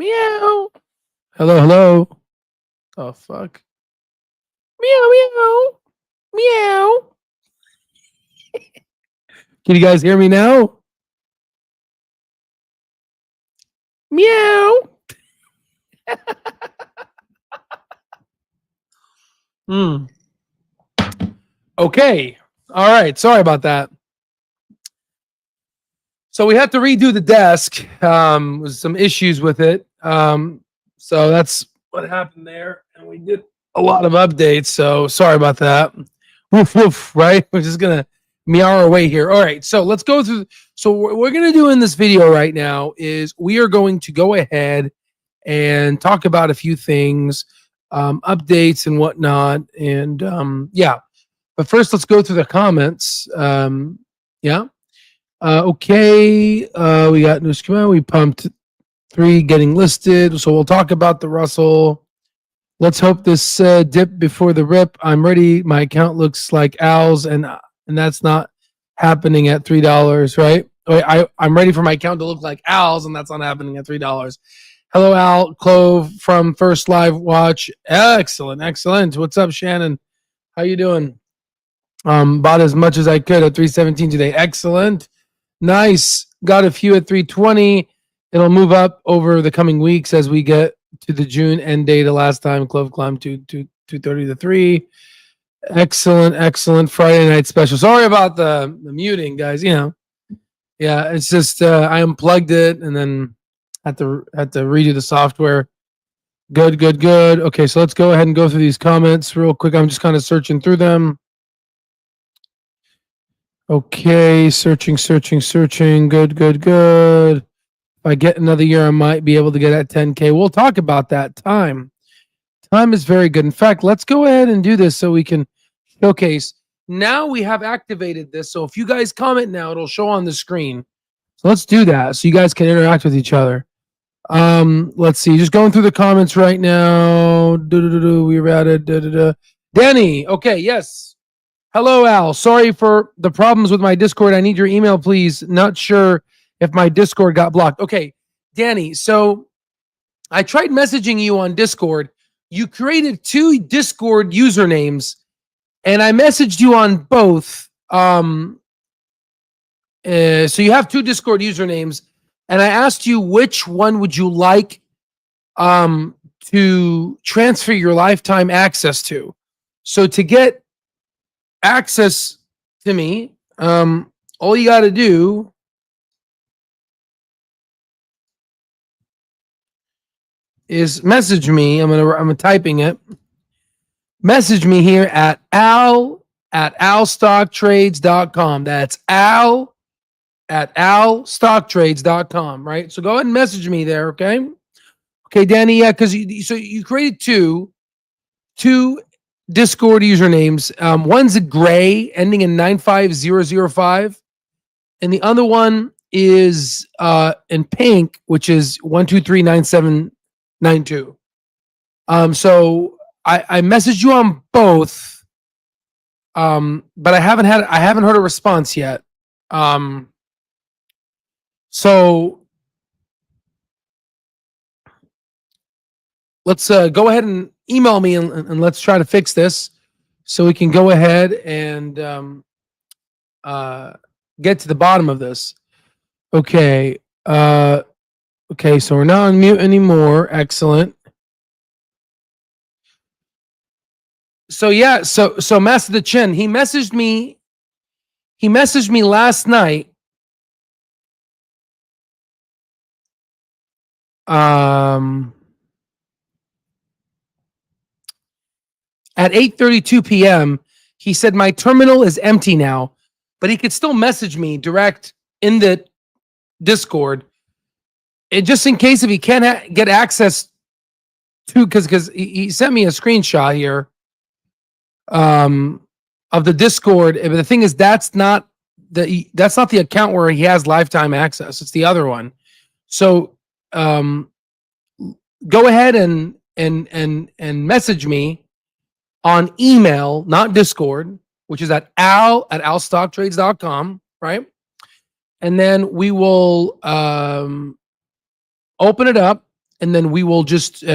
Meow. Hello, hello. Oh, fuck. Meow, meow. Meow. Can you guys hear me now? Meow. Hmm. Okay. All right. Sorry about that. So we had to redo the desk. Was some issues with it. So that's what happened there, and we did a lot of updates. So sorry about that. Woof woof. Right? We're just gonna meow our way here. All right. So let's go through. So what we're gonna do in this video right now is we are going to go ahead and talk about a few things, updates and whatnot, and yeah. But first, let's go through the comments. Yeah. Okay, we got news come out. We pumped 3 getting listed, so we'll talk about the Russell. Let's hope this dip before the rip. I'm ready. My account looks like Al's, and that's not happening at $3, right? Wait, I'm ready for my account to look like Al's, and that's not happening at $3. Hello, Al Clove from First Live Watch. Excellent, excellent. What's up, Shannon? How you doing? Bought as much as I could at 317 today. Excellent. Nice. Got a few at 320. It'll move up over the coming weeks as we get to the June end date. The last time Clove climbed to 230 to 3. Excellent, excellent Friday night special. Sorry about the muting, guys. Yeah, it's just I unplugged it and then had to redo the software. Good. Okay, so let's go ahead and go through these comments real quick. I'm just kind of searching through them. Okay, searching. Good. If I get another year, I might be able to get at 10K. We'll talk about that. Time is very good. In fact, let's go ahead and do this so we can showcase. Now we have activated this. So if you guys comment now, it'll show on the screen. So let's do that so you guys can interact with each other. Let's see. Just going through the comments right now. We're at it. Danny. Okay, yes. Hello, Al. Sorry for the problems with my Discord. I need your email, please. Not sure if my Discord got blocked. Okay, Danny. So I tried messaging you on Discord. You created 2 Discord usernames, and I messaged you on both. So you have 2 Discord usernames, and I asked you which one would you like to transfer your lifetime access to. So to get access to me, all you got to do is message me. I'm typing it. Message me here at al@alstocktrades.com. That's al@alstocktrades.com, right? So go ahead and message me there, okay? Okay, Danny, yeah, because you created two Discord usernames. One's a gray ending in 95005, and the other one is in pink, which is 1239792. So I messaged you on both, but I haven't heard a response yet. So let's go ahead and email me and let's try to fix this so we can go ahead and get to the bottom of this. Okay. Okay, so we're not on mute anymore. Excellent. So yeah, so Master the Chin, he messaged me last night. At 8:32 p.m., he said my terminal is empty now, but he could still message me direct in the Discord. And just in case if he can't get access to, because he sent me a screenshot here of the Discord. But the thing is, that's not the account where he has lifetime access. It's the other one. So go ahead and message me on email, not Discord, which is at al@alstocktrades.com, right? And then we will open it up and then we will just,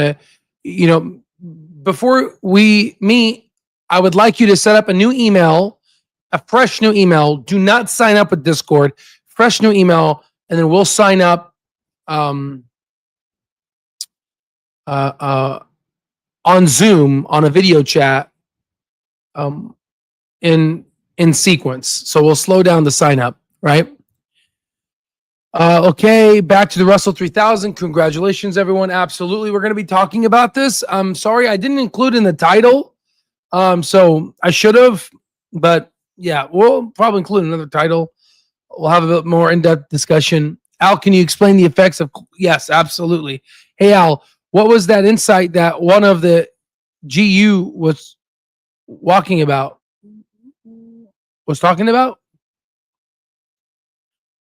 before we meet, I would like you to set up a new email, a fresh new email. Do not sign up with Discord. Fresh new email, and then we'll sign up on Zoom on a video chat in sequence. So we'll slow down the sign up, right? Okay, back to the Russell 3000. Congratulations, everyone. Absolutely, we're going to be talking about this. I'm sorry I didn't include in the title, so I should have, but yeah, we'll probably include another title. We'll have a bit more in-depth discussion. Al, can you explain the effects of? Yes, absolutely. Hey, Al, what was that insight that one of the GU was talking about?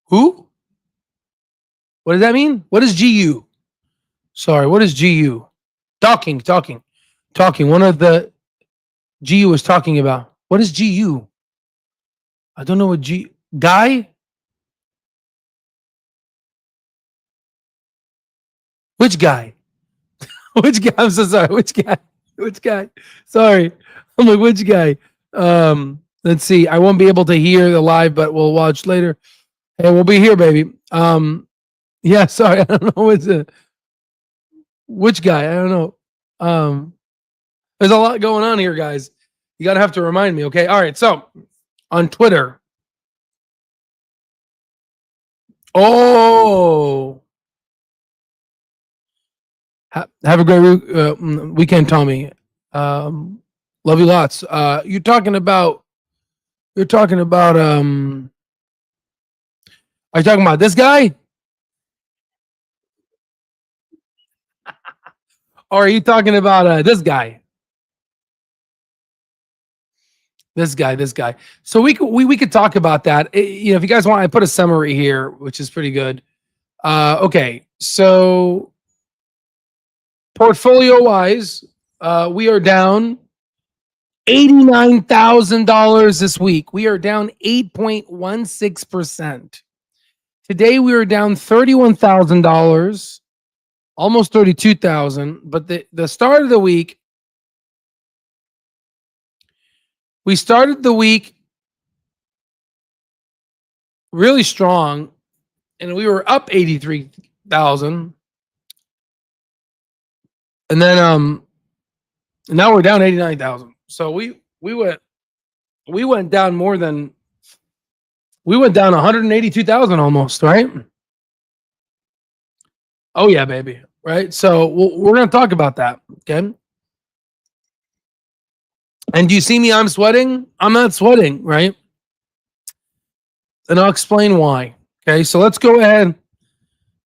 Who? What does that mean? What is GU? Sorry, what is GU? Talking. One of the GU was talking about. What is GU? I don't know what guy? Which guy? Which guy? I'm so sorry. Which guy? Sorry. I'm like, which guy? Let's see. I won't be able to hear the live, but we'll watch later. Hey, we'll be here, baby. Yeah, sorry. I don't know which guy. I don't know. There's a lot going on here, guys. You gotta have to remind me, okay? All right, so on Twitter. Oh, have a great weekend, Tommy. Love you lots. You're talking about. Are you talking about this guy? Or are you talking about this guy? This guy. So we could talk about that. If you guys want, I put a summary here, which is pretty good. Okay, so portfolio wise, we are down $89,000 this week. We are down 8.16%. Today we are down $31,000, almost $32,000. But the start of the week, we started the week really strong, and we were up 83,000. And then now we're down 89,000. So we went down more than we went down 182,000 almost, right? Oh yeah, baby, right? So we're going to talk about that, okay? And do you see me? I'm sweating. I'm not sweating, right? And I'll explain why. Okay, so let's go ahead.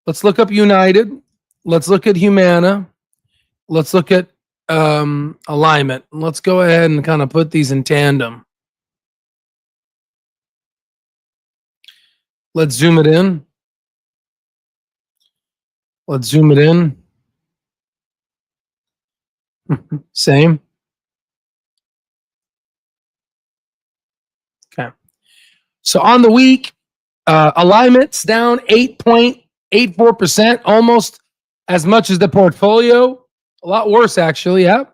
Let's look up United. Let's look at Humana. Let's look at alignment. Let's go ahead and kind of put these in tandem. Let's zoom it in. Same. Okay. So on the week, alignment's down 8.84%, almost as much as the portfolio. A lot worse, actually. Yeah.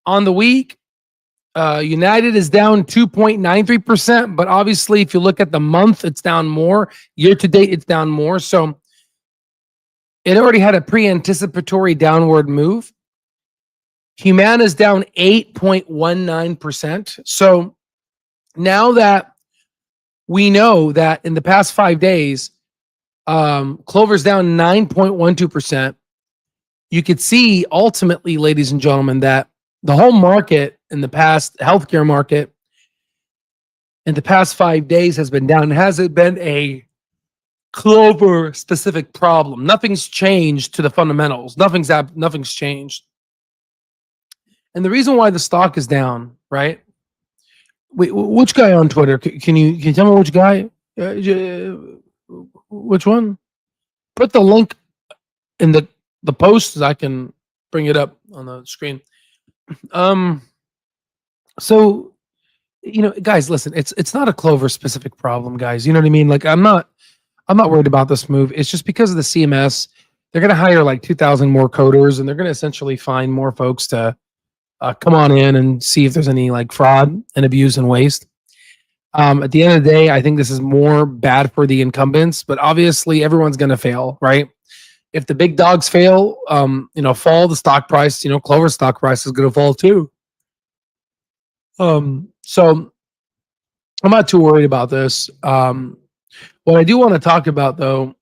On the week, United is down 2.93%, but obviously, if you look at the month, it's down more. Year to date, it's down more. So it already had a pre-anticipatory downward move. Humana is down 8.19%. So now that we know that in the past 5 days, Clover's down 9.12%. You could see ultimately, ladies and gentlemen, that the whole market in the past, healthcare market, in the past 5 days has been down. Hasn't been a Clover specific problem. Nothing's changed to the fundamentals. Nothing's changed. And the reason why the stock is down, right? Wait, which guy on Twitter? Can you tell me which guy? Which one? Put the link in the post so I can bring it up on the screen. So guys, listen, it's not a Clover specific problem, guys. You know what I mean? Like I'm not worried about this move. It's just because of the CMS. they're going to hire like 2,000 more coders, and they're going to essentially find more folks to come on in and see if there's any like fraud and abuse and waste. At the end of the day, I think this is more bad for the incumbents, but obviously everyone's going to fail, right? If the big dogs fail, fall, the stock price, Clover stock price is going to fall too. So I'm not too worried about this. What I do want to talk about though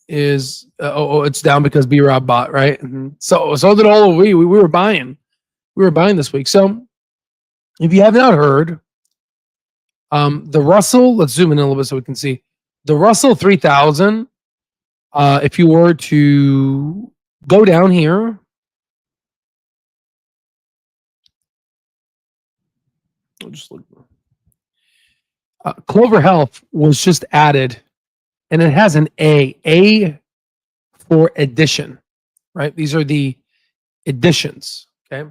is it's down because B Rob bought, right? So did all of we were buying. We were buying this week. So if you have not heard, the Russell, let's zoom in a little bit so we can see. The Russell 3000, if you were to go down here, I'll just look. Clover Health was just added, and it has an A for addition, right? These are the additions, okay?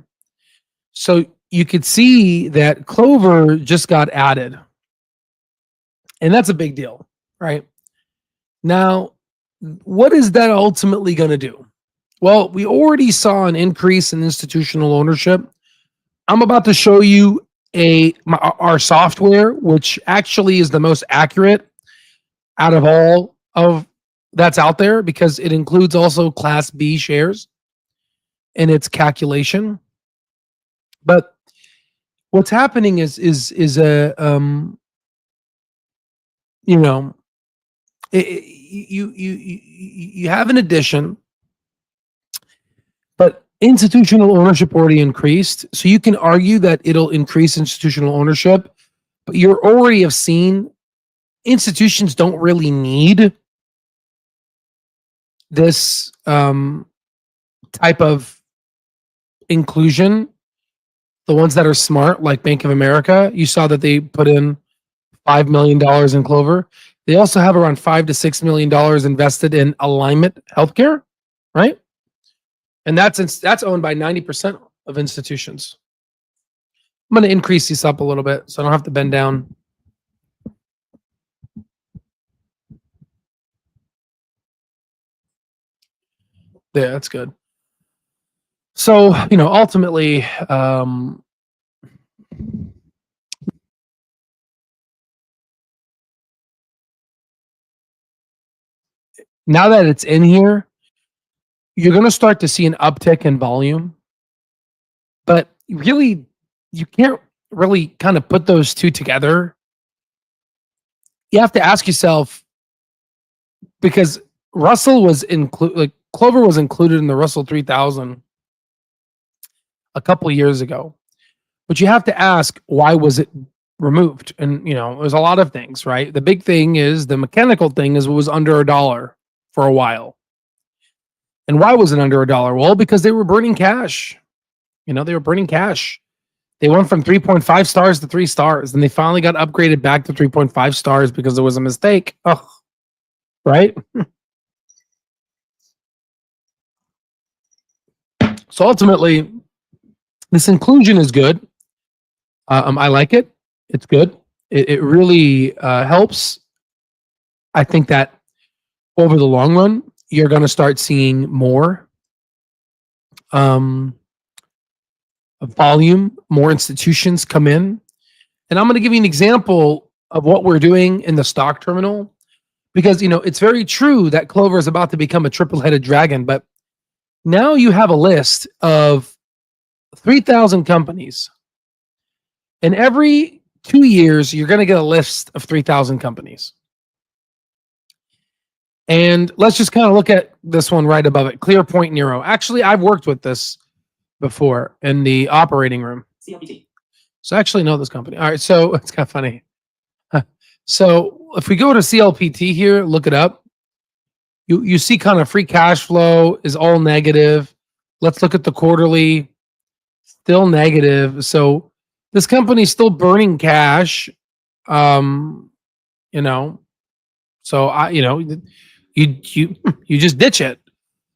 So you could see that Clover just got added, and that's a big deal, right? Now, what is that ultimately going to do? Well, we already saw an increase in institutional ownership. I'm about to show you our software, which actually is the most accurate out of all of that's out there, because it includes also Class B shares in its calculation. But what's happening is a you have an addition, but institutional ownership already increased. So you can argue that it'll increase institutional ownership, but you already have seen institutions don't really need this type of inclusion. The ones that are smart, like Bank of America, you saw that they put in $5 million in Clover. They also have around $5 to $6 million invested in UnitedHealthcare, right? And that's owned by 90% of institutions. I'm going to increase this up a little bit so I don't have to bend down. Yeah, that's good. So, ultimately, now that it's in here, you're going to start to see an uptick in volume. But really, you can't really kind of put those two together. You have to ask yourself, because Russell was Clover was included in the Russell 3000 a couple of years ago. But you have to ask, why was it removed? And, there's a lot of things, right? The big thing is, the mechanical thing is, it was under $1 for a while. And why was it under $1? Well, because they were burning cash. They were burning cash. They went from 3.5 stars to 3 stars. And they finally got upgraded back to 3.5 stars because there was a mistake. Oh, right? So ultimately, this inclusion is good. I like it. It's good. It really helps. I think that over the long run, you're going to start seeing more volume, more institutions come in. And I'm going to give you an example of what we're doing in the stock terminal, because, it's very true that Clover is about to become a triple-headed dragon, but now you have a list of 3,000 companies. And every 2 years, you're going to get a list of 3,000 companies. And let's just kind of look at this one right above it, ClearPoint Neuro. Actually, I've worked with this before in the operating room. CLPT. So I actually know this company. All right, so it's kind of funny. So if we go to CLPT here, look it up. You see kind of free cash flow is all negative. Let's look at the quarterly, still negative. So this company's still burning cash. So you just ditch it.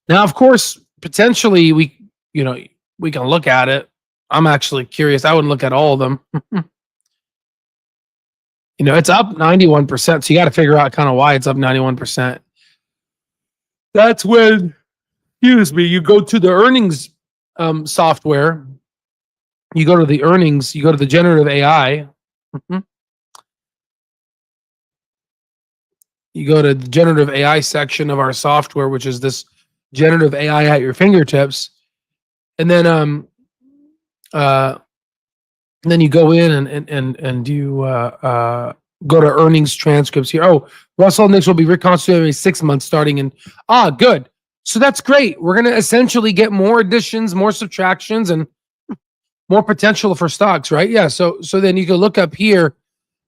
Now, of course, potentially we can look at it. I'm actually curious. I wouldn't look at all of them. It's up 91%. So you got to figure out kind of why it's up 91%. That's when excuse me, you go to the earnings software, you go to the earnings, you go to the generative AI. Mhm. You go to the generative AI section of our software, which is this generative AI at your fingertips. And uh, then you go in and you go to earnings transcripts here. Oh, Russell Index will be reconstituted every 6 months starting in. Good. So that's great. We're going to essentially get more additions, more subtractions, and more potential for stocks, right? Yeah. So then you can look up here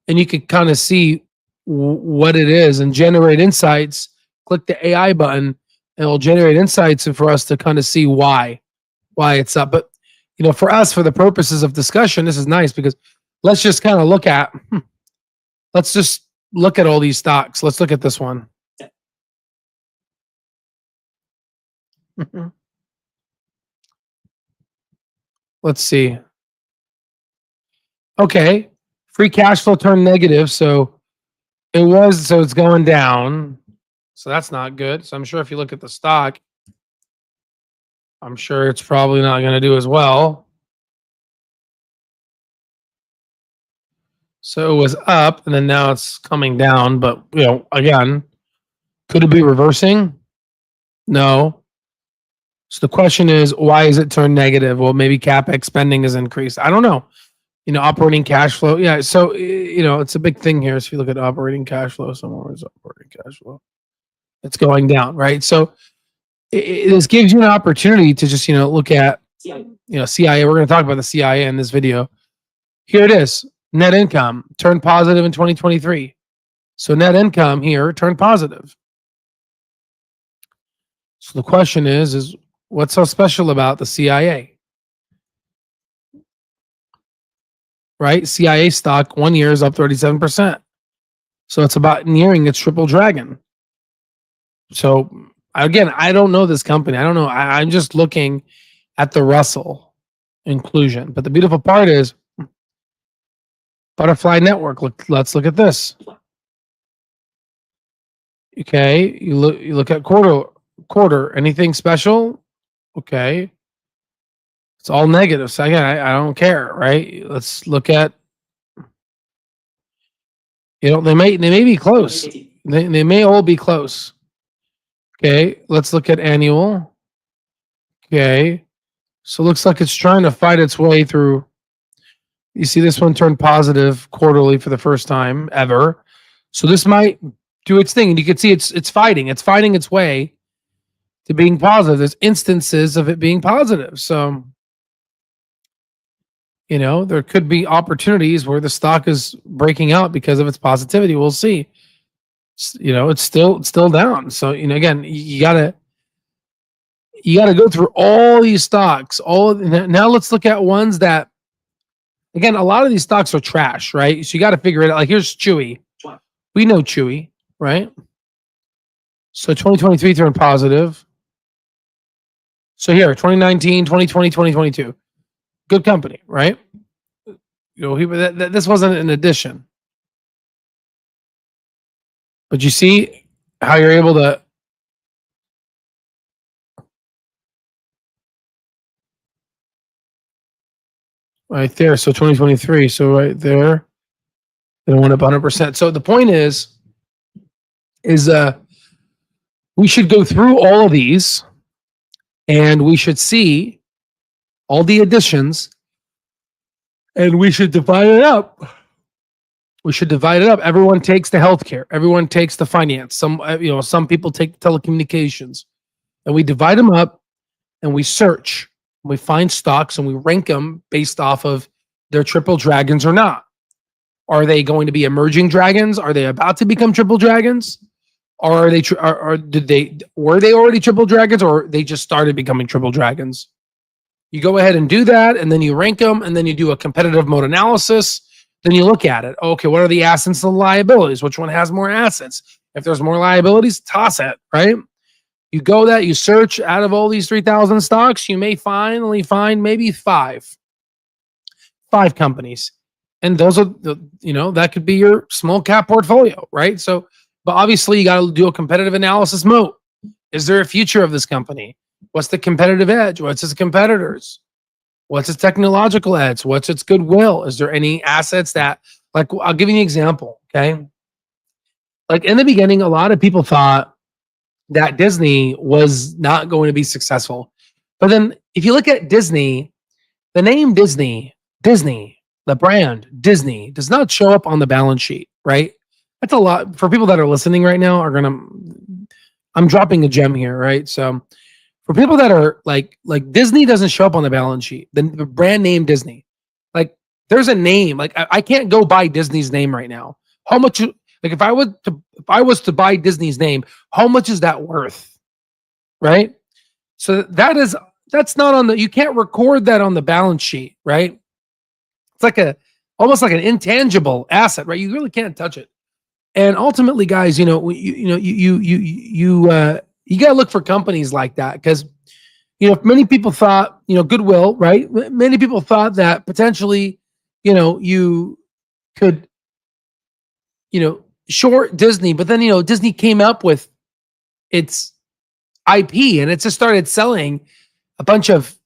and you can kind of see what it is and generate insights. Click the AI button and it'll generate insights and for us to kind of see why it's up. But for us, for the purposes of discussion, this is nice because let's just kind of let's just look at all these stocks. Let's look at this one. Let's see. Okay. Free cash flow turned negative. So it's going down. So that's not good. So I'm sure if you look at the stock, I'm sure it's probably not going to do as well. So it was up and then now it's coming down. But, again, could it be reversing? No. So the question is, why is it turned negative? Well, maybe CapEx spending is increased. I don't know. Operating cash flow. Yeah. So, it's a big thing here. So if you look at operating cash flow, somewhere is operating cash flow. It's going down, right? So this gives you an opportunity to just, look at, CIA. We're going to talk about the CIA in this video. Here it is. Net income turned positive in 2023. So net income here turned positive. So the question is what's so special about the CIA? Right? CIA stock 1 year is up 37%. So it's about nearing its triple dragon. So again, I don't know this company. I don't know. I'm just looking at the Russell inclusion. But the beautiful part is Butterfly Network. Let's look at this. Okay, you look at quarter. Anything special? Okay. It's all negative. So again, I don't care, right? Let's look at, they may be close. They may all be close. Okay, let's look at annual. Okay, so it looks like it's trying to fight its way through. You see this one turned positive quarterly for the first time ever. So this might do its thing. And you can see it's fighting its way to being positive. There's instances of it being positive. So, there could be opportunities where the stock is breaking out because of its positivity. We'll see. It's still down. So, again, you gotta go through all these stocks. Now let's look at ones that, again, a lot of these stocks are trash, right? So you got to figure it out. Like here's Chewy. We know Chewy, right? So 2023 turned positive. So here, 2019, 2020, 2022. Good company, right? This wasn't an addition. But you see how you're able to right there. So 2023. So right there, it went up 100%. So the point is we should go through all of these and we should see all the additions and we should divide it up. Everyone takes the healthcare. Everyone takes the finance. Some people take telecommunications, and we divide them up, and we search. We find stocks, and we rank them based off of their triple dragons or not. Are they going to be emerging dragons? Are they about to become triple dragons? Or are they? Were they already triple dragons, or they just started becoming triple dragons? You go ahead and do that, and then you rank them, and then you do a competitive mode analysis. Then you look at it. Okay, what are the assets and the liabilities? Which one has more assets? If there's more liabilities, toss it, right? You you search out of all these 3,000 stocks, you may finally find maybe five companies. And those are, that could be your small cap portfolio, right? So, but obviously you got to do a competitive analysis mode. Is there a future of this company? What's the competitive edge? What's its competitors? What's its technological edge? What's its goodwill? Is there any assets that, like, I'll give you an example. Okay. Like in the beginning, a lot of people thought that Disney was not going to be successful. But then if you look at Disney, the name Disney, the brand Disney does not show up on the balance sheet, right? That's a lot for people that are listening right now I'm dropping a gem here, right? So for people that are like Disney doesn't show up on the balance sheet, the brand name Disney, like there's a name, like I can't go buy Disney's name right now. How much, like if I was to buy Disney's name, how much is that worth? Right? So that's not on you can't record that on the balance sheet, right? It's like almost like an intangible asset, right? You really can't touch it. And ultimately, guys, you got to look for companies like that because many people thought goodwill, right? Many people thought that potentially you could short Disney, but then Disney came up with its IP and it just started selling a bunch of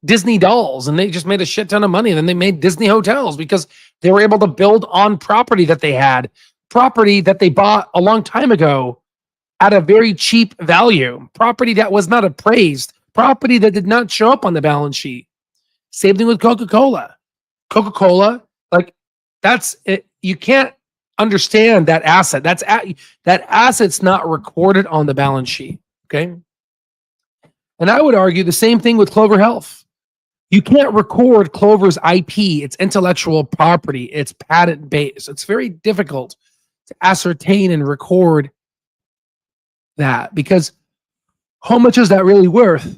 Disney dolls, and they just made a shit ton of money. And then they made Disney hotels because they were able to build on property that they had, property that they bought a long time ago at a very cheap value, property that was not appraised, property that did not show up on the balance sheet. Same thing with Coca-Cola. Coca-Cola, like that's it. You can't understand that asset. That asset's not recorded on the balance sheet. Okay. And I would argue the same thing with Clover Health. You can't record Clover's IP, its intellectual property, its patent base. It's very difficult to ascertain and record that because how much is that really worth?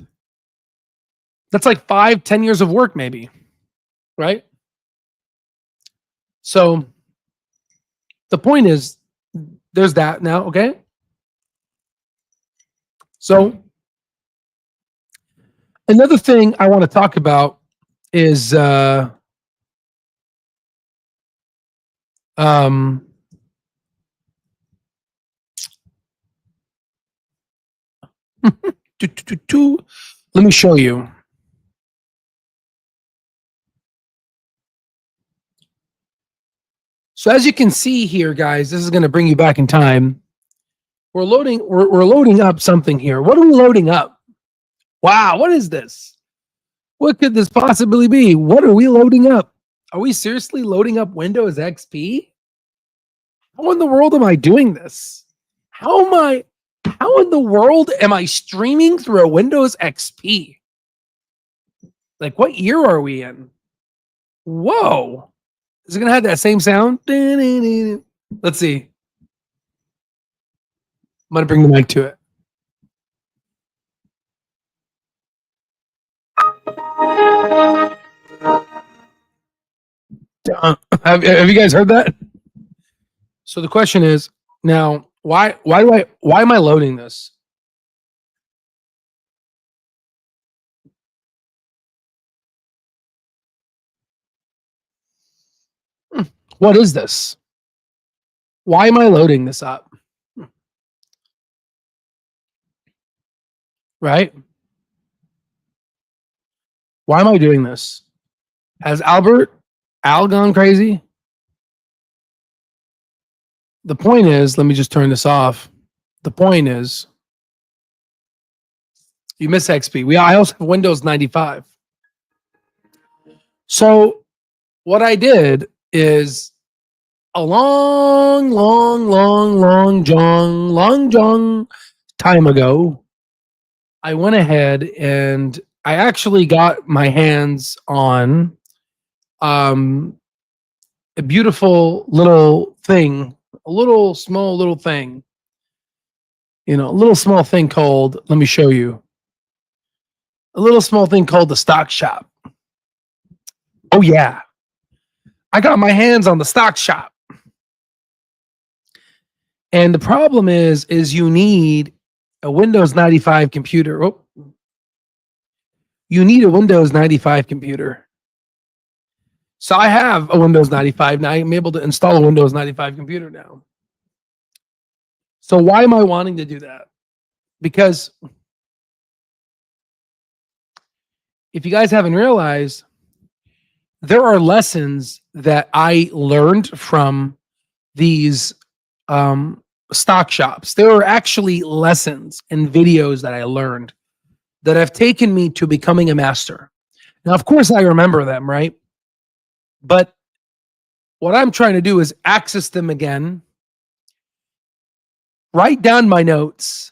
That's like 5-10 years of work, maybe, right? So the point is, there's that now, okay? So another thing I want to talk about is let me show you. So as you can see here, guys, this is going to bring you back in time. We're loading up something here. What are we loading up? Wow, what is this? What could this possibly be? What are we loading up? Are we seriously loading up Windows XP? How in the world am I doing this? How in the world am I streaming through a Windows XP? Like, what year are we in? Whoa. Is it going to have that same sound? Let's see. I'm going to bring the mic to it. Have you guys heard that? So the question is now, why am I loading this? What is this? Why am I loading this up? Right? Why am I doing this? Has Al gone crazy? The point is, let me just turn this off. The point is, you miss XP. I also have Windows 95. So what I did is a long time ago, I went ahead and I actually got my hands on a beautiful little thing, a small little thing, a little small thing called, let me show you, a little small thing called the Stock Shop. Oh yeah. I got my hands on the Stock Shop. And the problem is you need a Windows 95 computer. Oh, you need a Windows 95 computer. So I have a Windows 95 now. I'm able to install a Windows 95 computer now. So why am I wanting to do that? Because if you guys haven't realized, there are lessons that I learned from these stock shops. There are actually lessons and videos that I learned that have taken me to becoming a master. Now, of course, I remember them, right? But what I'm trying to do is access them again, write down my notes,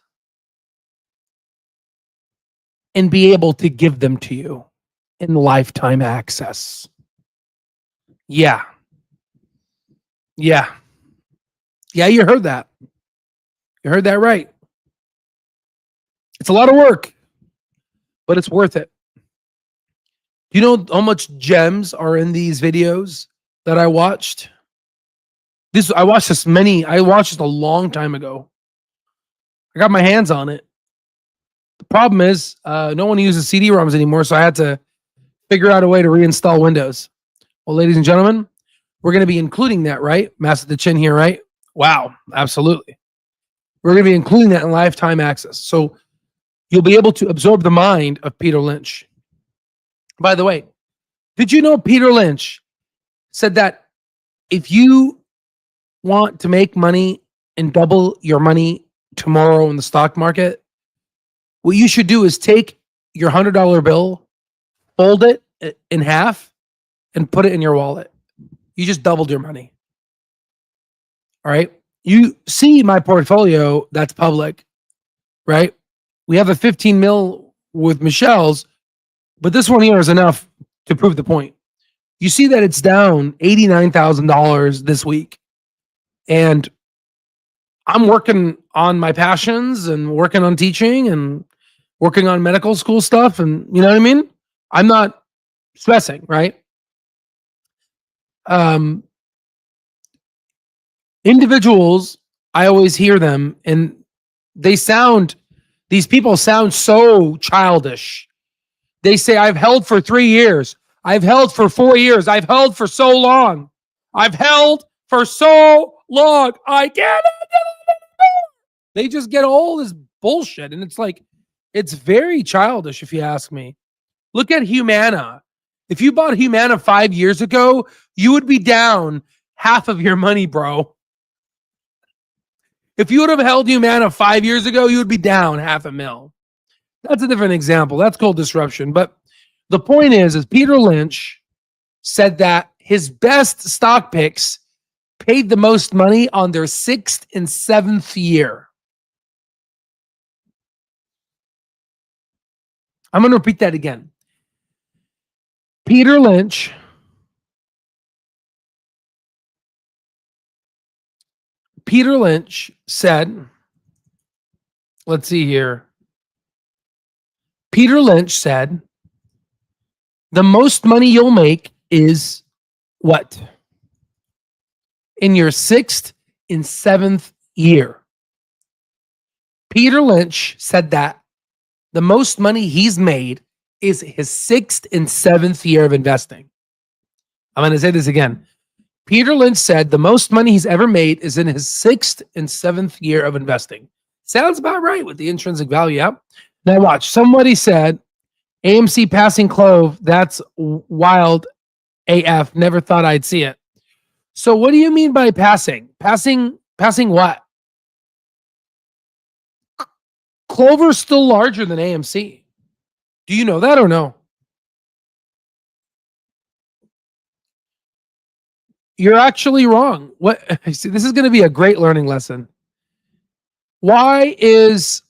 and be able to give them to you in lifetime access. Yeah. Yeah. Yeah, you heard that. You heard that right. It's a lot of work, but it's worth it. You know how much gems are in these videos that I watched? I watched this a long time ago. I got my hands on it. The problem is, no one uses CD-ROMs anymore, so I had to figure out a way to reinstall Windows. Well, ladies and gentlemen, we're going to be including that, right? Mass at the chin here, right? Wow, absolutely. We're going to be including that in lifetime access. So you'll be able to absorb the mind of Peter Lynch. By the way, did you know Peter Lynch said that if you want to make money and double your money tomorrow in the stock market, what you should do is take your $100 bill, fold it in half, and put it in your wallet. You just doubled your money. All right. You see my portfolio that's public, right? We have a 15 mil with Michelle's, but this one here is enough to prove the point. You see that it's down $89,000 this week. And I'm working on my passions and working on teaching and working on medical school stuff. And you know what I mean? I'm not stressing, right? Individuals, I always hear them and these people sound so childish. They say, I've held for 3 years. I've held for 4 years. I've held for so long. I've held for so long. I can't. They just get all this bullshit. And it's like, it's very childish if you ask me. Look at Humana. If you bought Humana 5 years ago, you would be down half of your money, bro. If you would have held Humana 5 years ago, you would be down $500,000. That's a different example. That's called disruption. But the point is Peter Lynch said that his best stock picks paid the most money on their 6th and 7th year. I'm going to repeat that again. Peter Lynch said, let's see here. Peter Lynch said, the most money you'll make is what? In your 6th and 7th year. Peter Lynch said that the most money he's made is his 6th and 7th year of investing. I'm going to say this again. Peter Lynch said the most money he's ever made is in his 6th and 7th year of investing. Sounds about right with the intrinsic value. Yeah. Now watch. Somebody said AMC passing CLOV. That's wild AF. Never thought I'd see it. So what do you mean by passing? Passing what? Clover's still larger than AMC. Do you know that or no? You're actually wrong. See, this is going to be a great learning lesson. Why is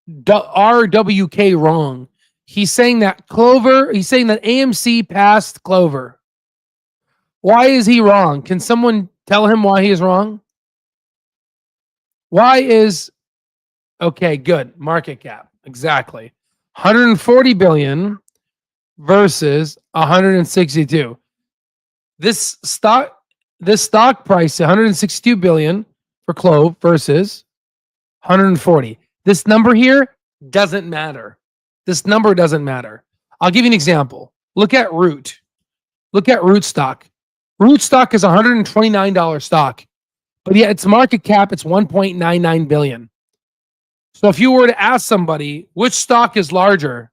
RWK wrong? He's saying that AMC passed Clover. Why is he wrong? Can someone tell him why he is wrong? Okay, good. Market cap. Exactly. 140 billion versus 162. This stock price 162 billion for CLOV versus 140. This number here doesn't matter. This number doesn't matter. I'll give you an example. Look at Root. Look at Root stock. Root stock is $129 stock, but yet its market cap, it's 1.99 billion. So if you were to ask somebody which stock is larger,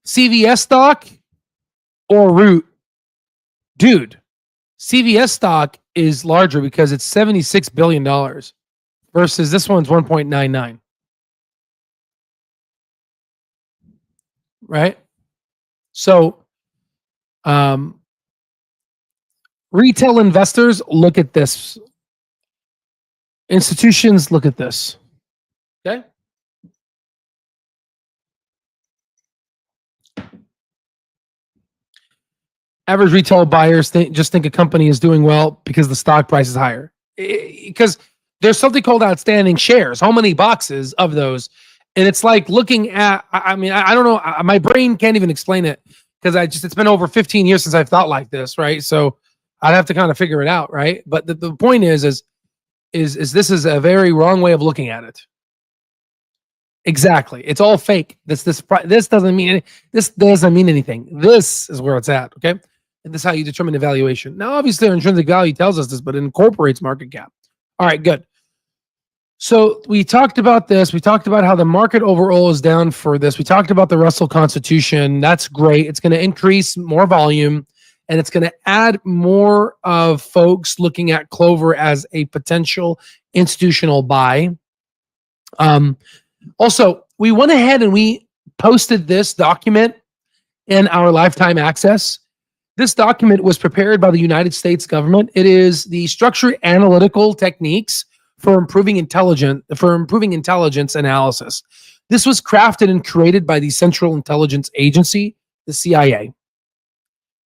CVS stock or Root? Dude, CVS stock is larger because it's $76 billion versus this one's 1.99. Right? So, retail investors, look at this. Institutions, look at this. Okay? Average retail buyers just think a company is doing well because the stock price is higher. Because there's something called outstanding shares. How many boxes of those? And it's like looking at, I mean, I don't know. My brain can't even explain it because it's been over 15 years since I've thought like this, right? So I'd have to kind of figure it out, right? But the point is this is a very wrong way of looking at it. Exactly. It's all fake. This doesn't mean anything. This is where it's at. Okay. And this is how you determine the valuation. Now, obviously, our intrinsic value tells us this, but it incorporates market cap. All right, good. So we talked about this. We talked about how the market overall is down for this. We talked about the Russell Constitution. That's great. It's going to increase more volume, and it's going to add more of folks looking at Clover as a potential institutional buy. Also, we went ahead and we posted this document in our lifetime access. This document was prepared by the United States government. It is the structured analytical techniques for improving intelligence analysis. This was crafted and created by the Central Intelligence Agency, the CIA.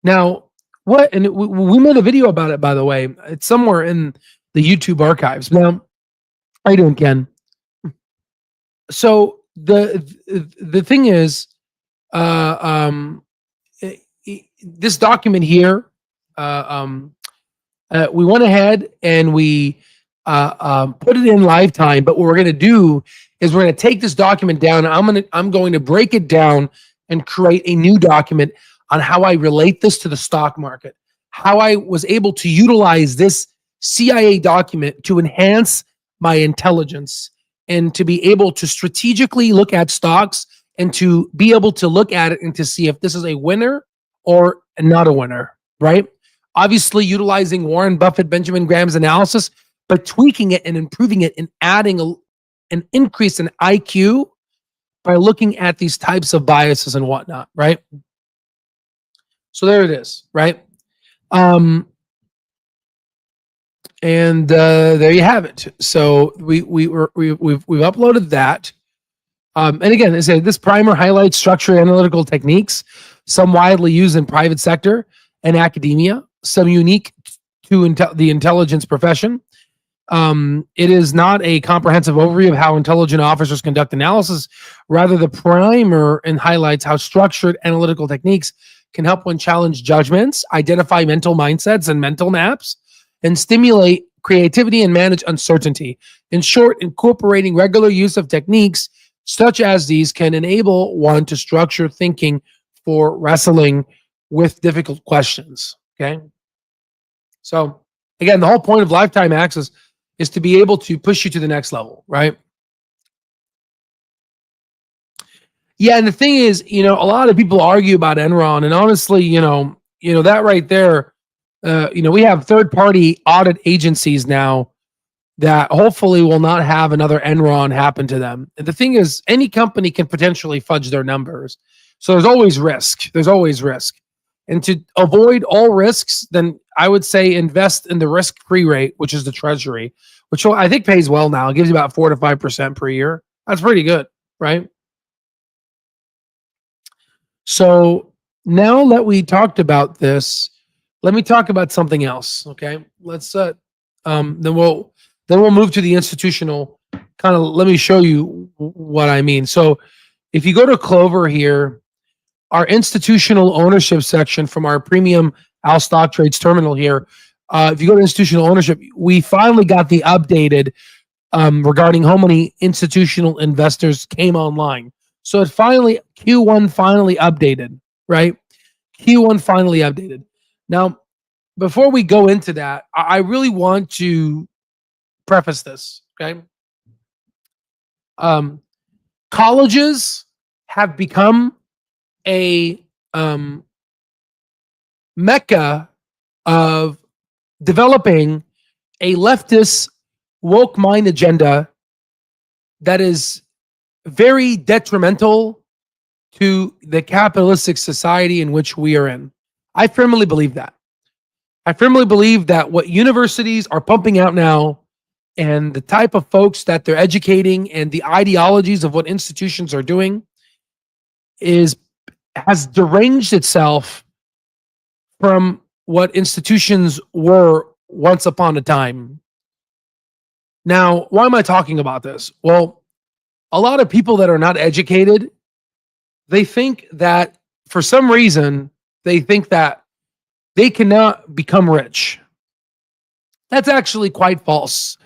Now, we made a video about it, by the way. It's somewhere in the YouTube archives. Now, how you doing, Ken? So the thing is, this document here, we went ahead and we put it in lifetime. But what we're going to do is we're going to take this document down. I'm going to break it down and create a new document on how I relate this to the stock market, how I was able to utilize this CIA document to enhance my intelligence and to be able to strategically look at stocks and to be able to look at it and to see if this is a winner or not a winner, right? Obviously, utilizing Warren Buffett, Benjamin Graham's analysis, but tweaking it and improving it and adding an increase in IQ by looking at these types of biases and whatnot, right? So there it is, right? And there you have it. So we've uploaded that. And again, I say this primer highlights structured analytical techniques, some widely used in private sector and academia, some unique to the intelligence profession. It is not a comprehensive overview of how intelligent officers conduct analysis. Rather, the primer and highlights how structured analytical techniques can help one challenge judgments, identify mental mindsets and mental maps, and stimulate creativity and manage uncertainty. In short, incorporating regular use of techniques such as these can enable one to structure thinking for wrestling with difficult questions. Okay. So again, the whole point of lifetime access is to be able to push you to the next level, right? Yeah, and the thing is, a lot of people argue about Enron, and honestly, that right there, we have third-party audit agencies now that hopefully will not have another Enron happen to them. And the thing is, any company can potentially fudge their numbers. So there's always risk. And to avoid all risks, then I would say invest in the risk-free rate, which is the Treasury, which I think pays well now. It gives you about 4 to 5% per year. That's pretty good, right? So now that we talked about this, let me talk about something else. Okay, let's then we'll move to the institutional kind of. Let me show you what I mean. So if you go to Clover here, our institutional ownership section from our premium Al Stock Trades terminal here. If you go to institutional ownership, we finally got the updated regarding how many institutional investors came online. So Q1 finally updated, right? Q1 finally updated. Now, before we go into that, I really want to preface this, okay? Colleges have become a mecca of developing a leftist woke mind agenda that is very detrimental to the capitalistic society in which we are in. I firmly believe that. I firmly believe that what universities are pumping out now and the type of folks that they're educating and the ideologies of what institutions are doing has deranged itself from what institutions were once upon a time. Now, why am I talking about this? Well, a lot of people that are not educated, they think that for some reason, they think that they cannot become rich. That's actually quite false.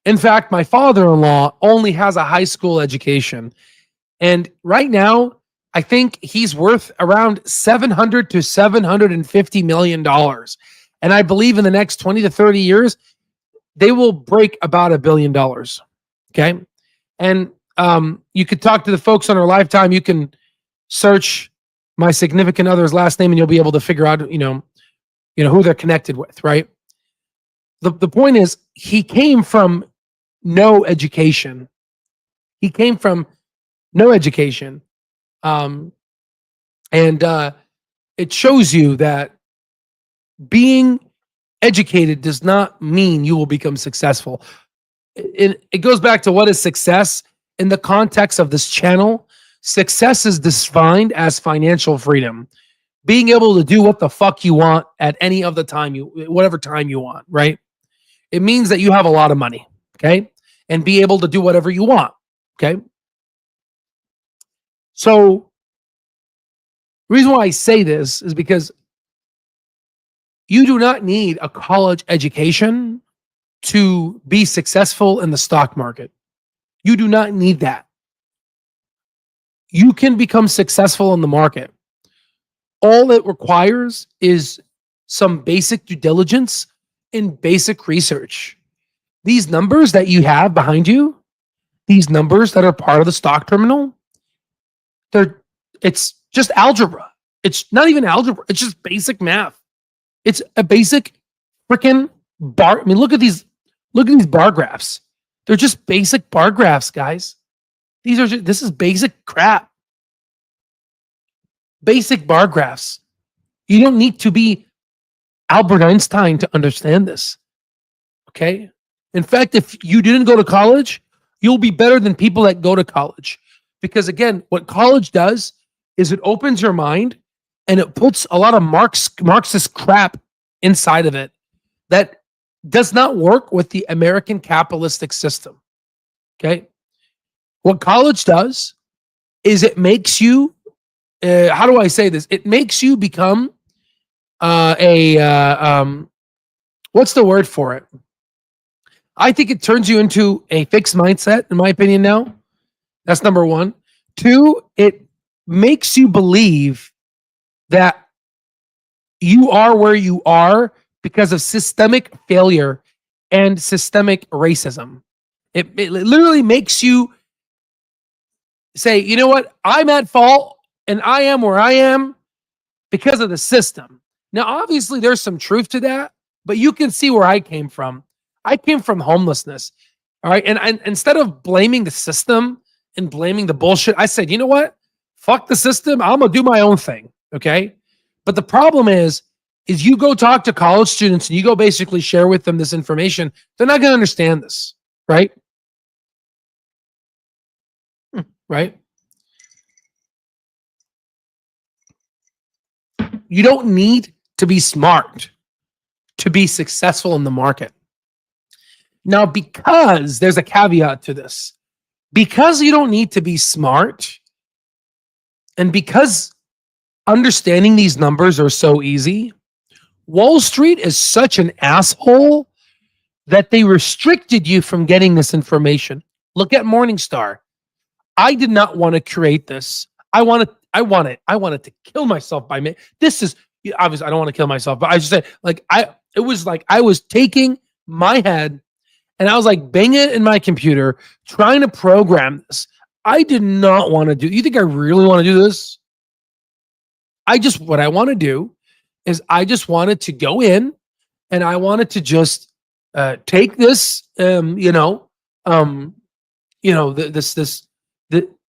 In fact, my father-in-law only has a high school education. And right now, I think he's worth around $700 to $750 million. And I believe in the next 20 to 30 years, they will break about $1 billion. Okay. And you could talk to the folks on our lifetime. You can search my significant other's last name and you'll be able to figure out, who they're connected with, right? The point is, he came from no education. He came from no education. And it shows you that being educated does not mean you will become successful. It goes back to what is success in the context of this channel. Success is defined as financial freedom, being able to do what the fuck you want at any of the time whatever time you want, right? It means that you have a lot of money, okay? And be able to do whatever you want, okay? So, the reason why I say this is because you do not need a college education to be successful in the stock market. You do not need that. You can become successful in the market. All it requires is some basic due diligence and basic research. These numbers that you have behind you, these numbers that are part of the stock terminal, it's just algebra. It's not even algebra. It's just basic math. It's a basic freaking bar. I mean, look at these bar graphs. They're just basic bar graphs, guys. This is basic crap. Basic bar graphs. You don't need to be Albert Einstein to understand this. Okay? In fact, if you didn't go to college, you'll be better than people that go to college. Because again, what college does is it opens your mind and it puts a lot of Marxist crap inside of it that does not work with the American capitalistic system. Okay? What college does is it makes you, how do I say this? It makes you become what's the word for it? I think it turns you into a fixed mindset, in my opinion now. That's number one. Two, it makes you believe that you are where you are because of systemic failure and systemic racism. It literally makes you say, you know what? I'm at fault and I am where I am because of the system. Now, obviously, there's some truth to that, but you can see where I came from. I came from homelessness. All right. And instead of blaming the system and blaming the bullshit, I said, you know what? Fuck the system. I'm going to do my own thing. Okay. But the problem is you go talk to college students and you go basically share with them this information. They're not going to understand this. Right. Right. You don't need to be smart to be successful in the market. Now, because there's a caveat to this, because you don't need to be smart, and because understanding these numbers are so easy, Wall Street is such an asshole that they restricted you from getting this information. Look at Morningstar. I did not want to create this. I wanted to kill myself by me. This is obviously I don't want to kill myself, but I just said it was like I was taking my head and I was like banging it in my computer, trying to program this. I did not want to do. You think I really want to do this? what I want to do is I just wanted to go in and I wanted to just take this,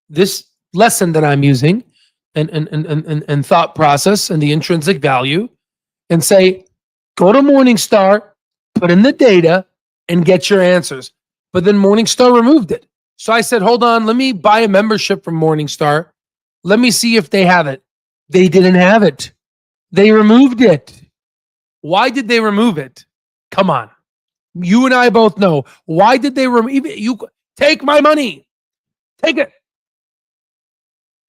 this lesson that I'm using and thought process and the intrinsic value and say, go to Morningstar, put in the data and get your answers. But then Morningstar removed it. So I said, hold on, let me buy a membership from Morningstar. Let me see if they have it. They didn't have it. They removed it. Why did they remove it? Come on. You and I both know. Why did they remove it? You take my money. Take it.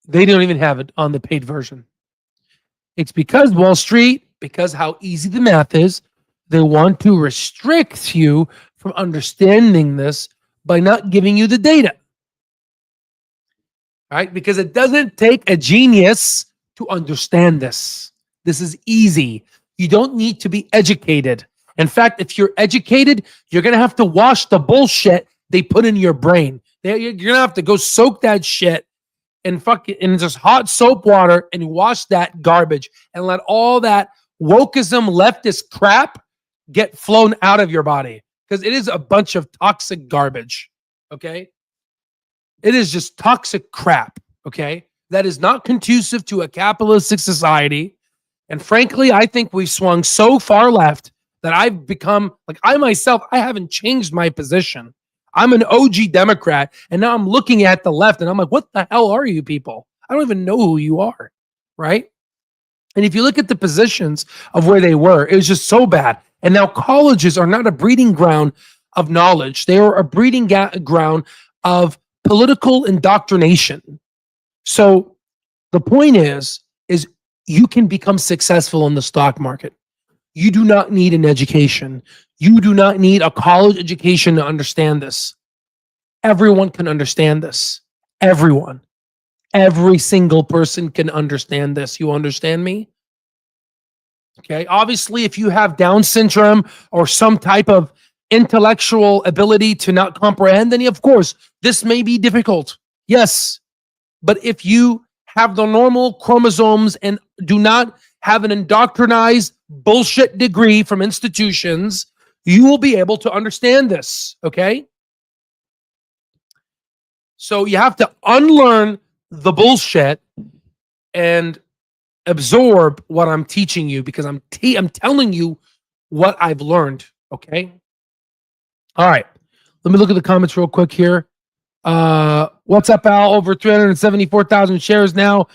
They don't even have it on the paid version. It's because Wall Street, because how easy the math is, they want to restrict you from understanding this by not giving you the data. Right? Because it doesn't take a genius to understand this. This is easy. You don't need to be educated. In fact, if you're educated, you're going to have to wash the bullshit they put in your brain. You're going to have to go soak that shit and in just hot soap water and wash that garbage and let all that wokeism leftist crap get flown out of your body, because it is a bunch of toxic garbage. Okay. It is just toxic crap. Okay. That is not conducive to a capitalistic society. And frankly, I think we've swung so far left that I've become like, I myself, I haven't changed my position. I'm an OG Democrat, and now I'm looking at the left and I'm like, what the hell are you people? I don't even know who you are, right? And if you look at the positions of where they were, it was just so bad. And now colleges are not a breeding ground of knowledge. They are a breeding ground of political indoctrination. So the point is you can become successful in the stock market. You do not need an education. You do not need a college education to understand this. Everyone can understand this. Everyone. Every single person can understand this. You understand me? Okay. Obviously, if you have Down syndrome or some type of intellectual ability to not comprehend, then of course, this may be difficult. Yes. But if you have the normal chromosomes and do not have an indoctrinized bullshit degree from institutions, you will be able to understand this. Okay. So you have to unlearn the bullshit and absorb what I'm teaching you, because I'm telling you what I've learned. Okay. All right. Let me look at the comments real quick here. What's up, Al? Over 374,000 shares now.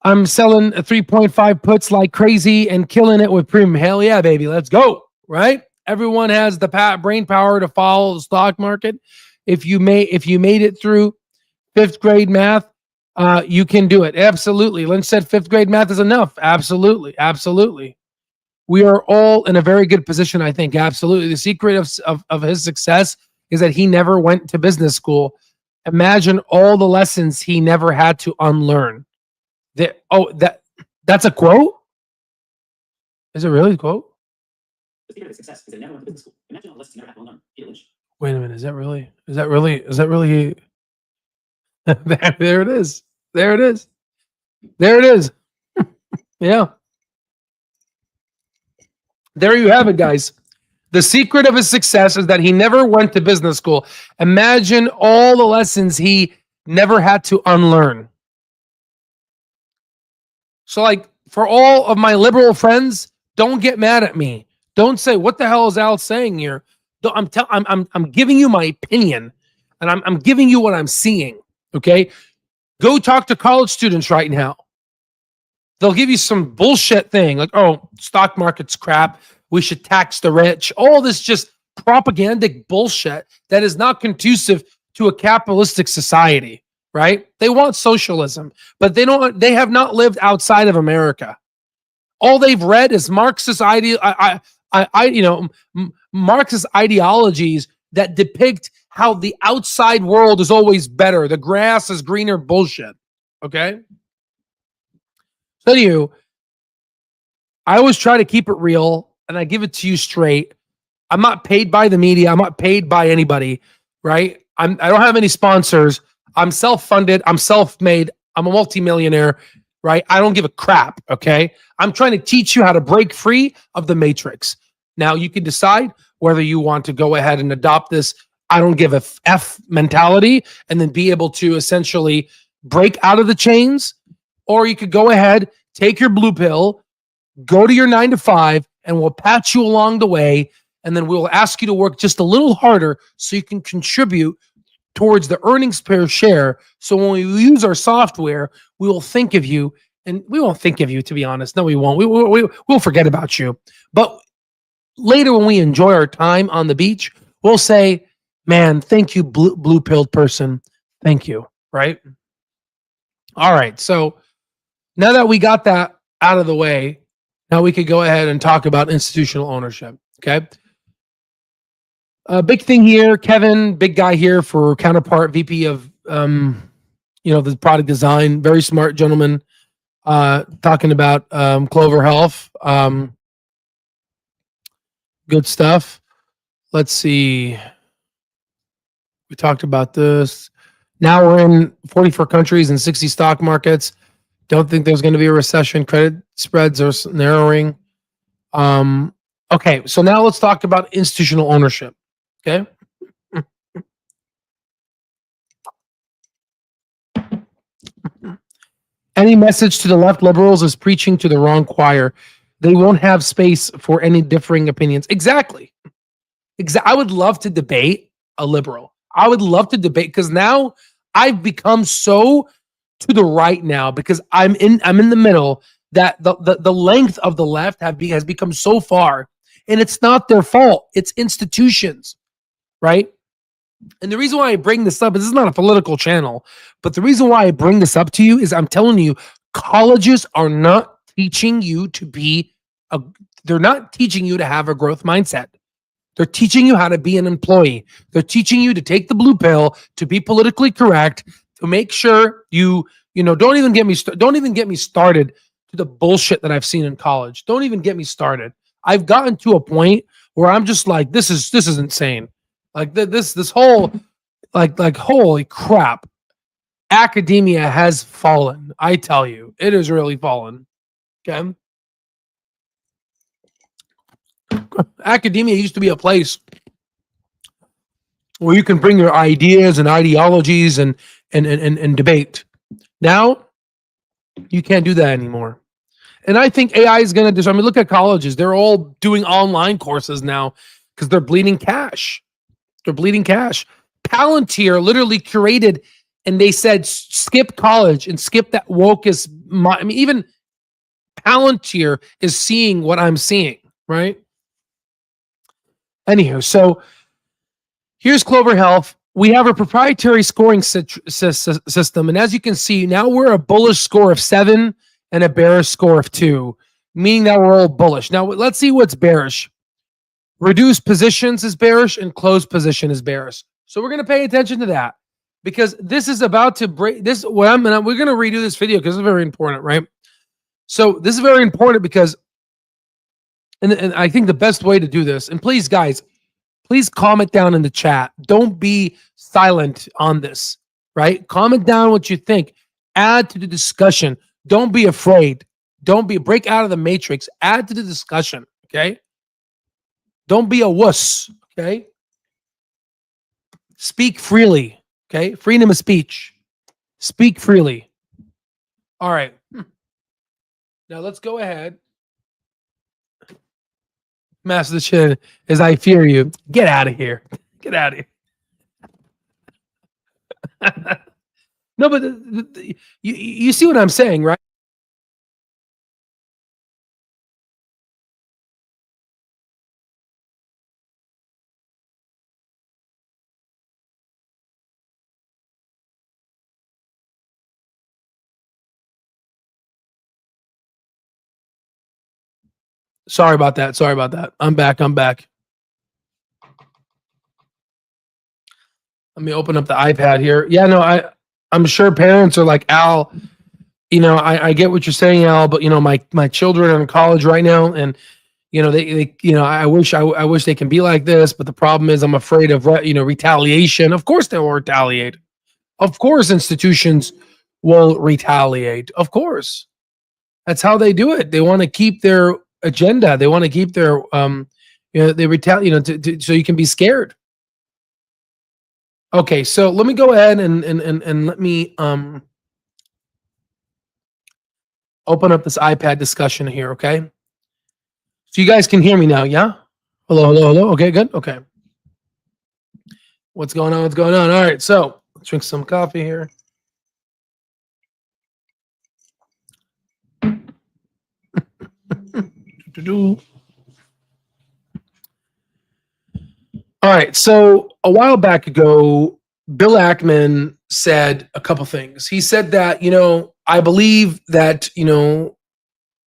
I'm selling a 3.5 puts like crazy and killing it with premium. Hell yeah, baby. Let's go. Right? Everyone has the brain power to follow the stock market. If you made it through 5th grade math, you can do it. Absolutely. Lynch said 5th grade math is enough. Absolutely. Absolutely. We are all in a very good position, I think. Absolutely. The secret of his success is that he never went to business school. Imagine all the lessons he never had to unlearn. That's a quote? Is it really a quote? The secret of success is that never went to business school. Imagine all the lessons you never had to unlearn. Wait a minute. Is that really? There it is. There it is. There it is. Yeah. There you have it, guys. The secret of his success is that he never went to business school. Imagine all the lessons he never had to unlearn. So, like, for all of my liberal friends, don't get mad at me. Don't say, what the hell is Al saying here? I'm giving you my opinion, and I'm giving you what I'm seeing. Okay? Go talk to college students right now. They'll give you some bullshit thing like, oh, stock market's crap. We should tax the rich. All this just propagandic bullshit that is not conducive to a capitalistic society, right? They want socialism, but they have not lived outside of America. All they've read is Marxist Marxist ideologies that depict how the outside world is always better. The grass is greener bullshit. Okay? So anywho, I always try to keep it real and I give it to you straight. I'm not paid by the media. I'm not paid by anybody, right? I don't have any sponsors. I'm self-funded. I'm self-made. I'm a multimillionaire. right? I don't give a crap, okay? I'm trying to teach you how to break free of the matrix. Now you can decide whether you want to go ahead and adopt this I don't give a F mentality and then be able to essentially break out of the chains, or you could go ahead, take your blue pill, go to your 9 to 5, and we'll patch you along the way. And then we'll ask you to work just a little harder so you can contribute towards the earnings per share. So when we use our software, we will think of you, and we won't think of you, to be honest. No, we won't. We'll forget about you. But later, when we enjoy our time on the beach, we'll say, man, thank you, blue pilled person. Thank you. Right? All right. So now that we got that out of the way, now we could go ahead and talk about institutional ownership. Okay. A big thing here, Kevin, big guy here for Counterpart, VP of the product design, very smart gentleman, talking about Clover Health. Good stuff. Let's see. We talked about this. Now we're in 44 countries and 60 stock markets. Don't think there's going to be a recession. Credit spreads are narrowing. Okay, so now let's talk about institutional ownership. Okay. Any message to the left liberals is preaching to the wrong choir. They won't have space for any differing opinions. Exactly. I would love to debate a liberal. I would love to debate, because now I've become so to the right now, because I'm in the middle, that the length of the left has become so far, and it's not their fault. It's institutions, right? And the reason why I bring this up is this is not a political channel, but the reason why I bring this up to you is I'm telling you, colleges are not teaching you to be they're not teaching you to have a growth mindset. They're teaching you how to be an employee. They're teaching you to take the blue pill, to be politically correct, to make sure don't even get me started to the bullshit that I've seen in college. Don't even get me started. I've gotten to a point where I'm just like, this is insane. Like this whole like holy crap. Academia has fallen. I tell you, it has really fallen. Okay. Academia used to be a place where you can bring your ideas and ideologies and debate. Now, you can't do that anymore. And I think AI is going to do. I mean, look at colleges. They're all doing online courses now because they're bleeding cash. They're bleeding cash. Palantir literally curated, and they said, skip college and skip that wokest. I mean, even Palantir is seeing what I'm seeing, right? Anywho, so here's Clover Health. We have a proprietary scoring system. And as you can see, now we're a bullish score of 7 and a bearish score of 2, meaning that we're all bullish. Now, let's see what's bearish. Reduced positions is bearish and closed position is bearish. So we're going to pay attention to that, because this is about to break this. We're going to redo this video because it's very important, right? So this is very important because, and I think the best way to do this, and please, guys, please comment down in the chat. Don't be silent on this, right? Comment down what you think. Add to the discussion. Don't be afraid. Break out of the matrix. Add to the discussion, okay? Don't be a wuss, okay? Speak freely, okay? Freedom of speech. Speak freely. All right. Now let's go ahead. Master the Chin, as I fear you. Get out of here. Get out of here. No, but you see what I'm saying, right? Sorry about that. I'm back. Let me open up the iPad here. Yeah, no, I'm sure parents are like, Al, I get what you're saying, Al, but my children are in college right now, and they I wish they can be like this, but the problem is I'm afraid of retaliation. Of course they will retaliate. Of course institutions will retaliate. Of course. That's how they do it. They want to keep their agenda. They want to keep their they retaliate, so you can be scared. Okay, so let me go ahead and let me open up this iPad discussion here, okay? So you guys can hear me now, yeah? Hello, hello, hello. Okay, good. Okay. What's going on? What's going on? All right, so let's drink some coffee here. All right, so a while back ago, Bill Ackman said a couple things. He said that, I believe that,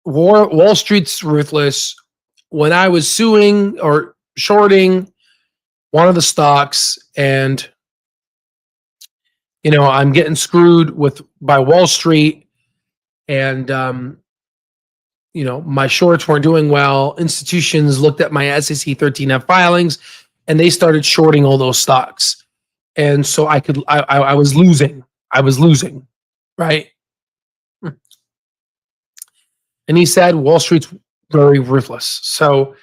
Wall Street's ruthless. When I was suing or shorting one of the stocks, and I'm getting screwed by Wall Street, and my shorts weren't doing well. Institutions looked at my SEC 13F filings, and they started shorting all those stocks, and so I was losing. I was losing, right? And he said Wall Street's very ruthless. So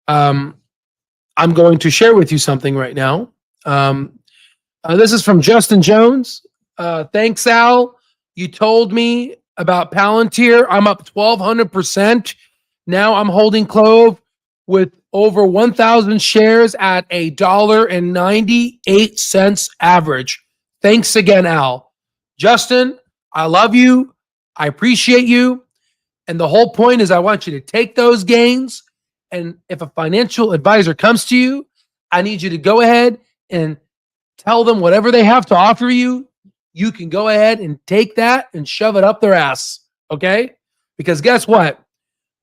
I'm going to share with you something right now. This is from Justin Jones. Thanks, Al. You told me about Palantir. I'm up 1,200%. Now I'm holding Clove with over 1,000 shares at $1.98 average. Thanks again, Al. Justin, I love you. I appreciate you. And the whole point is I want you to take those gains. And if a financial advisor comes to you, I need you to go ahead and tell them whatever they have to offer you. You can go ahead and take that and shove it up their ass. Okay? Because guess what?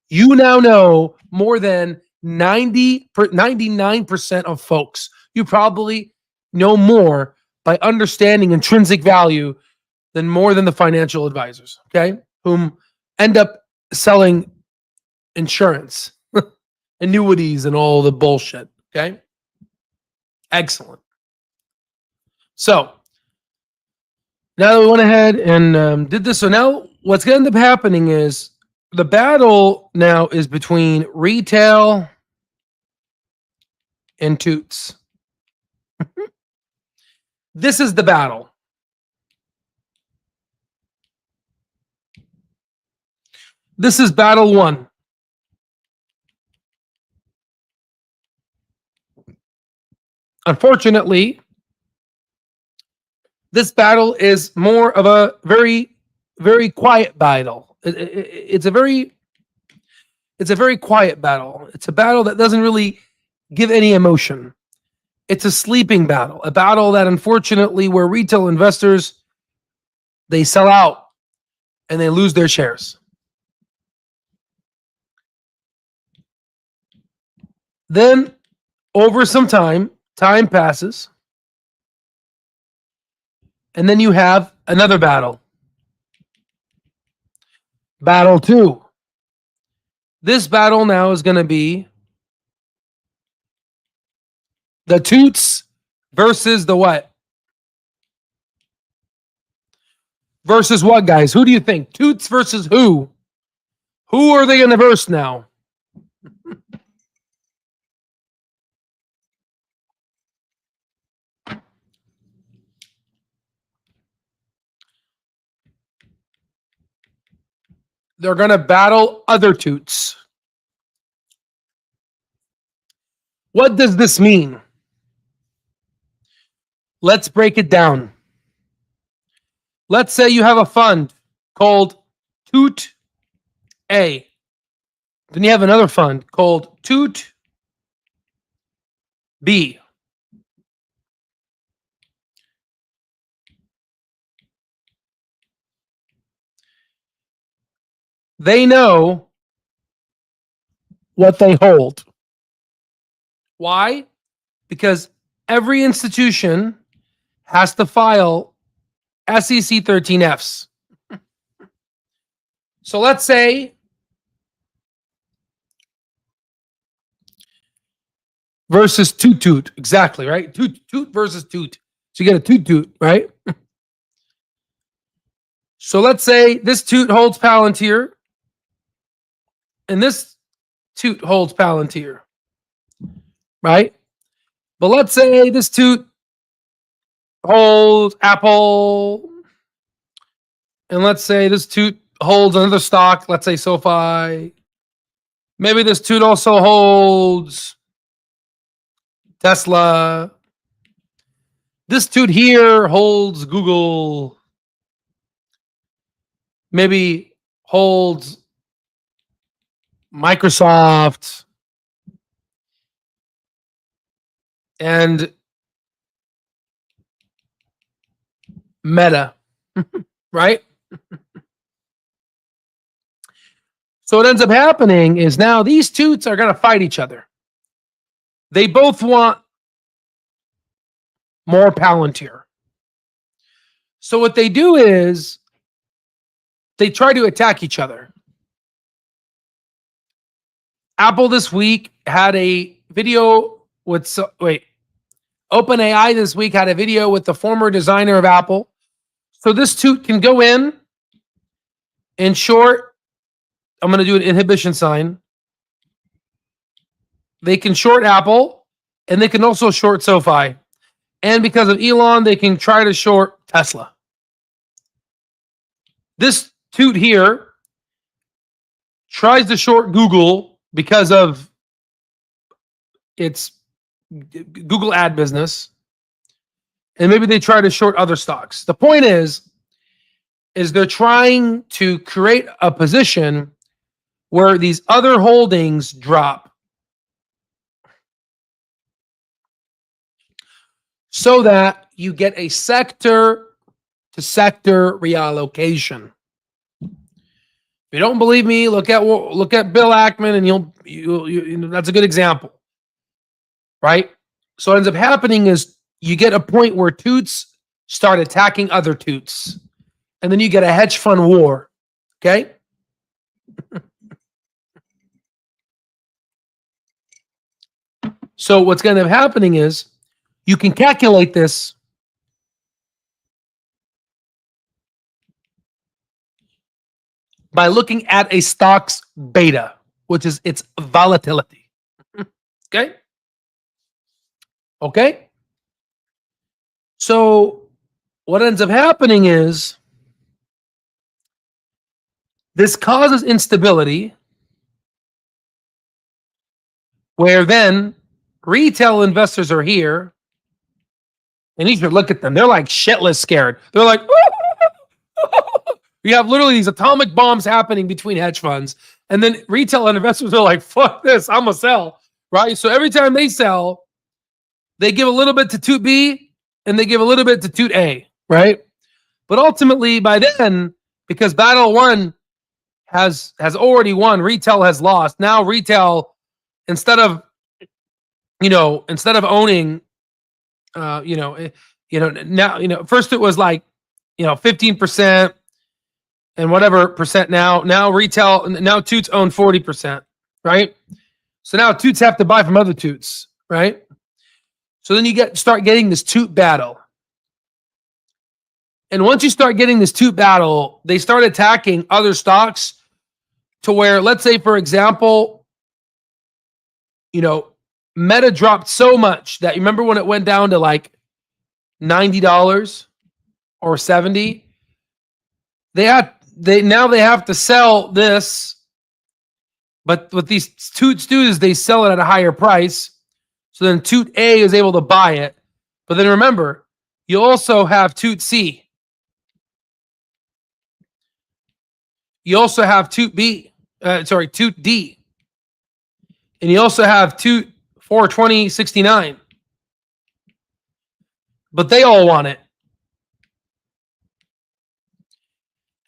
You now know more than 99% of folks. You probably know more by understanding intrinsic value than more than the financial advisors, okay? Whom end up selling insurance, annuities, and all the bullshit, okay? Excellent. So now that we went ahead and did this, so now what's going to end up happening is the battle now is between retail and toots. This is the battle. This is battle one. Unfortunately, this battle is more of a very, very quiet battle. It's a very quiet battle. It's a battle that doesn't really give any emotion. It's a sleeping battle, a battle that unfortunately where retail investors, they sell out and they lose their shares. Then over some time passes, and then you have another battle. Battle two. This battle now is going to be the toots versus the what? Versus what, guys? Who do you think? Toots versus who? Who are they going to verse now? They're going to battle other toots. What does this mean? Let's break it down. Let's say you have a fund called Toot A. Then you have another fund called Toot B. They know what they hold. Why? Because every institution has to file SEC 13Fs. So let's say versus toot, exactly, right? Toot versus toot. So you get a toot, right? So let's say this toot holds Palantir and this toot holds Palantir, right? But let's say this toot holds Apple, and let's say this toot holds another stock, let's say SoFi. Maybe this toot also holds Tesla. This toot here holds Google. Maybe holds Microsoft and Meta, right? So what ends up happening is now these toots are going to fight each other. They both want more Palantir. So what they do is they try to attack each other. Apple this week had a video with OpenAI this week had a video with the former designer of Apple. So this toot can go in short. I'm going to do an inhibition sign. They can short Apple, and they can also short SoFi. And because of Elon, they can try to short Tesla. This toot here tries to short Google because of its Google ad business. And maybe they try to short other stocks. The point is they're trying to create a position where these other holdings drop so that you get a sector to sector reallocation. If you don't believe me, look at Bill Ackman, and you'll that's a good example, right? So what ends up happening is you get a point where toots start attacking other toots, and then you get a hedge fund war. Okay. So what's going to end up happening is you can calculate this by looking at a stock's beta, which is its volatility. Okay. Okay. So what ends up happening is this causes instability, where then retail investors are here, and you should look at them. They're like shitless scared. They're like, you have literally these atomic bombs happening between hedge funds, and then retail investors are like, fuck this, I'm gonna sell, right? So every time they sell, they give a little bit to toot B and they give a little bit to toot A, right? But ultimately, by then, because battle one has already won, retail has lost. Now retail, instead of owning, now, first it was like, 15% and whatever percent. Now retail, now toots own 40%, right? So now toots have to buy from other toots, right? So then you start getting this toot battle. And once you start getting this toot battle, they start attacking other stocks to where, let's say, for example, Meta dropped so much that, you remember when it went down to like $90 or $70? They have to sell this, but what these toots do is they sell it at a higher price. So then toot A is able to buy it. But then remember, you also have toot C. You also have toot D. And you also have toot 420.69. But they all want it.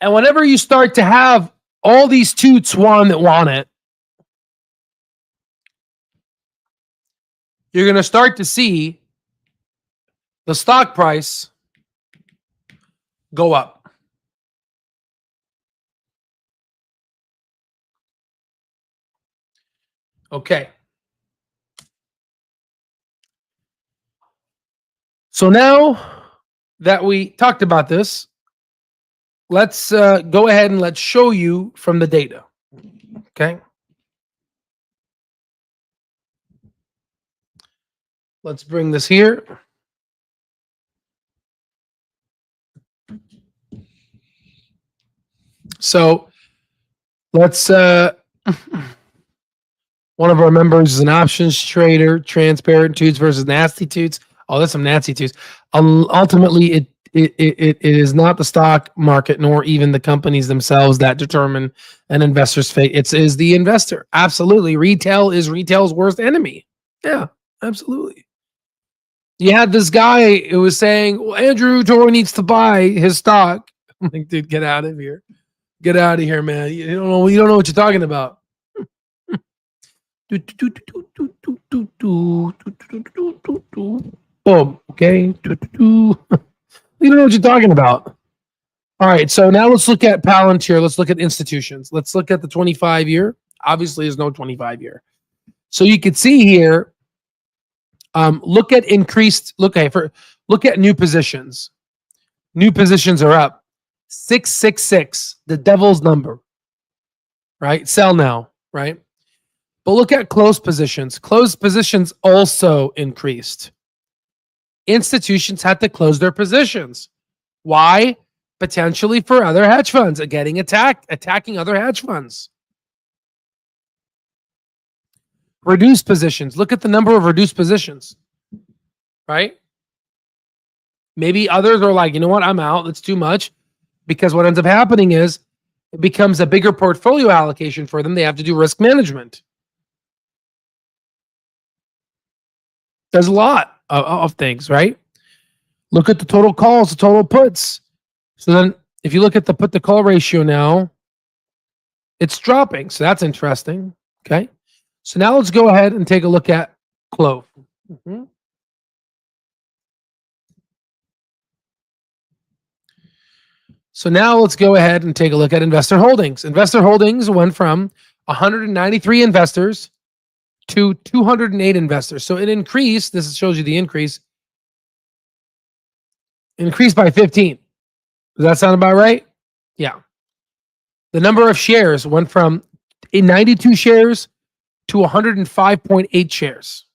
And whenever you start to have all these toots that want it, you're going to start to see the stock price go up. Okay. So now that we talked about this, let's go ahead and let's show you from the data. Okay. Let's bring this here. So let's one of our members is an options trader, transparent toots versus nasty toots. Oh, that's some nasty toots. Ultimately, it is not the stock market nor even the companies themselves that determine an investor's fate. It is the investor. Absolutely. Retail is retail's worst enemy. Yeah, absolutely. You had this guy who was saying, well, Andrew Toro needs to buy his stock. I'm like, dude, get out of here. Get out of here, man. You don't know what you're talking about. Boom. Okay. You don't know what you're talking about. All right. So now let's look at Palantir. Let's look at institutions. Let's look at the 25-year. Obviously, there's no 25-year. So you can see here. Look at increased. Look at new positions. New positions are up 666. The devil's number. Right. Sell now. Right. But look at closed positions. Closed positions also increased. Institutions had to close their positions. Why? Potentially for other hedge funds getting attacking other hedge funds. Reduced positions. Look at the number of reduced positions. Right? Maybe others are like, you know what? I'm out. That's too much. Because what ends up happening is it becomes a bigger portfolio allocation for them. They have to do risk management. There's a lot of things, right? Look at the total calls, the total puts. So then if you look at the put to call ratio now, it's dropping. So that's interesting. Okay. So now let's go ahead and take a look at CLOV. Mm-hmm. So now let's go ahead and take a look at investor holdings. Investor holdings went from 193 investors to 208 investors. So it increased. This shows you the increase. Increased by 15. Does that sound about right? Yeah. The number of shares went from 92 shares to 105.8 shares.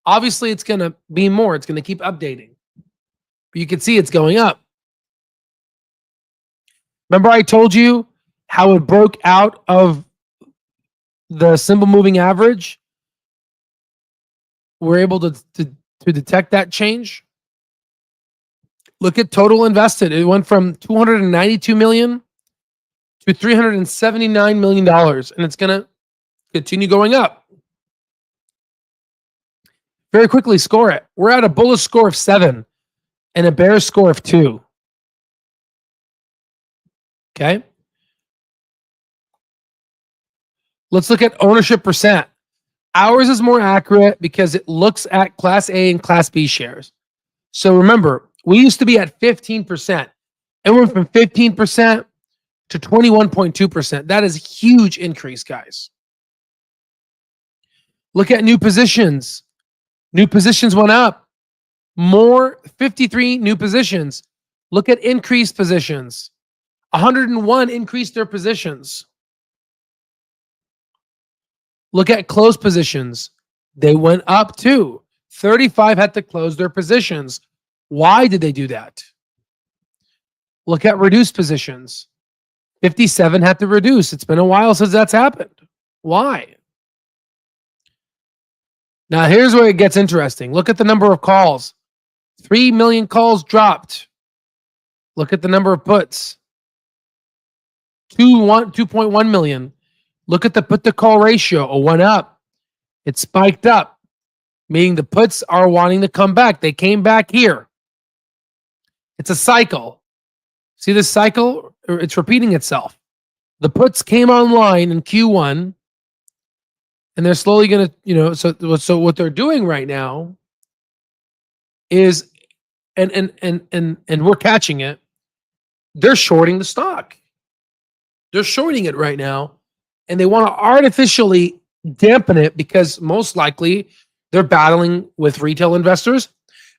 Obviously, it's going to be more. It's going to keep updating. But you can see it's going up. Remember I told you how it broke out of the simple moving average? We're able to detect that change. Look at total invested. It went from $292 million to $379 million, and it's going to continue going up. Very quickly, score it. We're at a bullish score of 7 and a bearish score of 2. Okay. Let's look at ownership percent. Ours is more accurate because it looks at Class A and Class B shares. So remember, we used to be at 15%. It went from 15% to 21.2%. That is a huge increase, guys. Look at new positions. New positions went up. More 53 new positions. Look at increased positions. 101 increased their positions. Look at closed positions. They went up too. 35 had to close their positions. Why did they do that? Look at reduced positions. 57 had to reduce. It's been a while since that's happened. Why? Now, here's where it gets interesting. Look at the number of calls. 3 million calls dropped. Look at the number of puts. 2.1 million. Look at the put to call ratio. It went up. It spiked up, meaning the puts are wanting to come back. They came back here. It's a cycle. See this cycle? It's repeating itself. The puts came online in Q1, and they're slowly going to, so what they're doing right now is, and we're catching it. They're shorting the stock. They're shorting it right now, and they want to artificially dampen it because most likely they're battling with retail investors,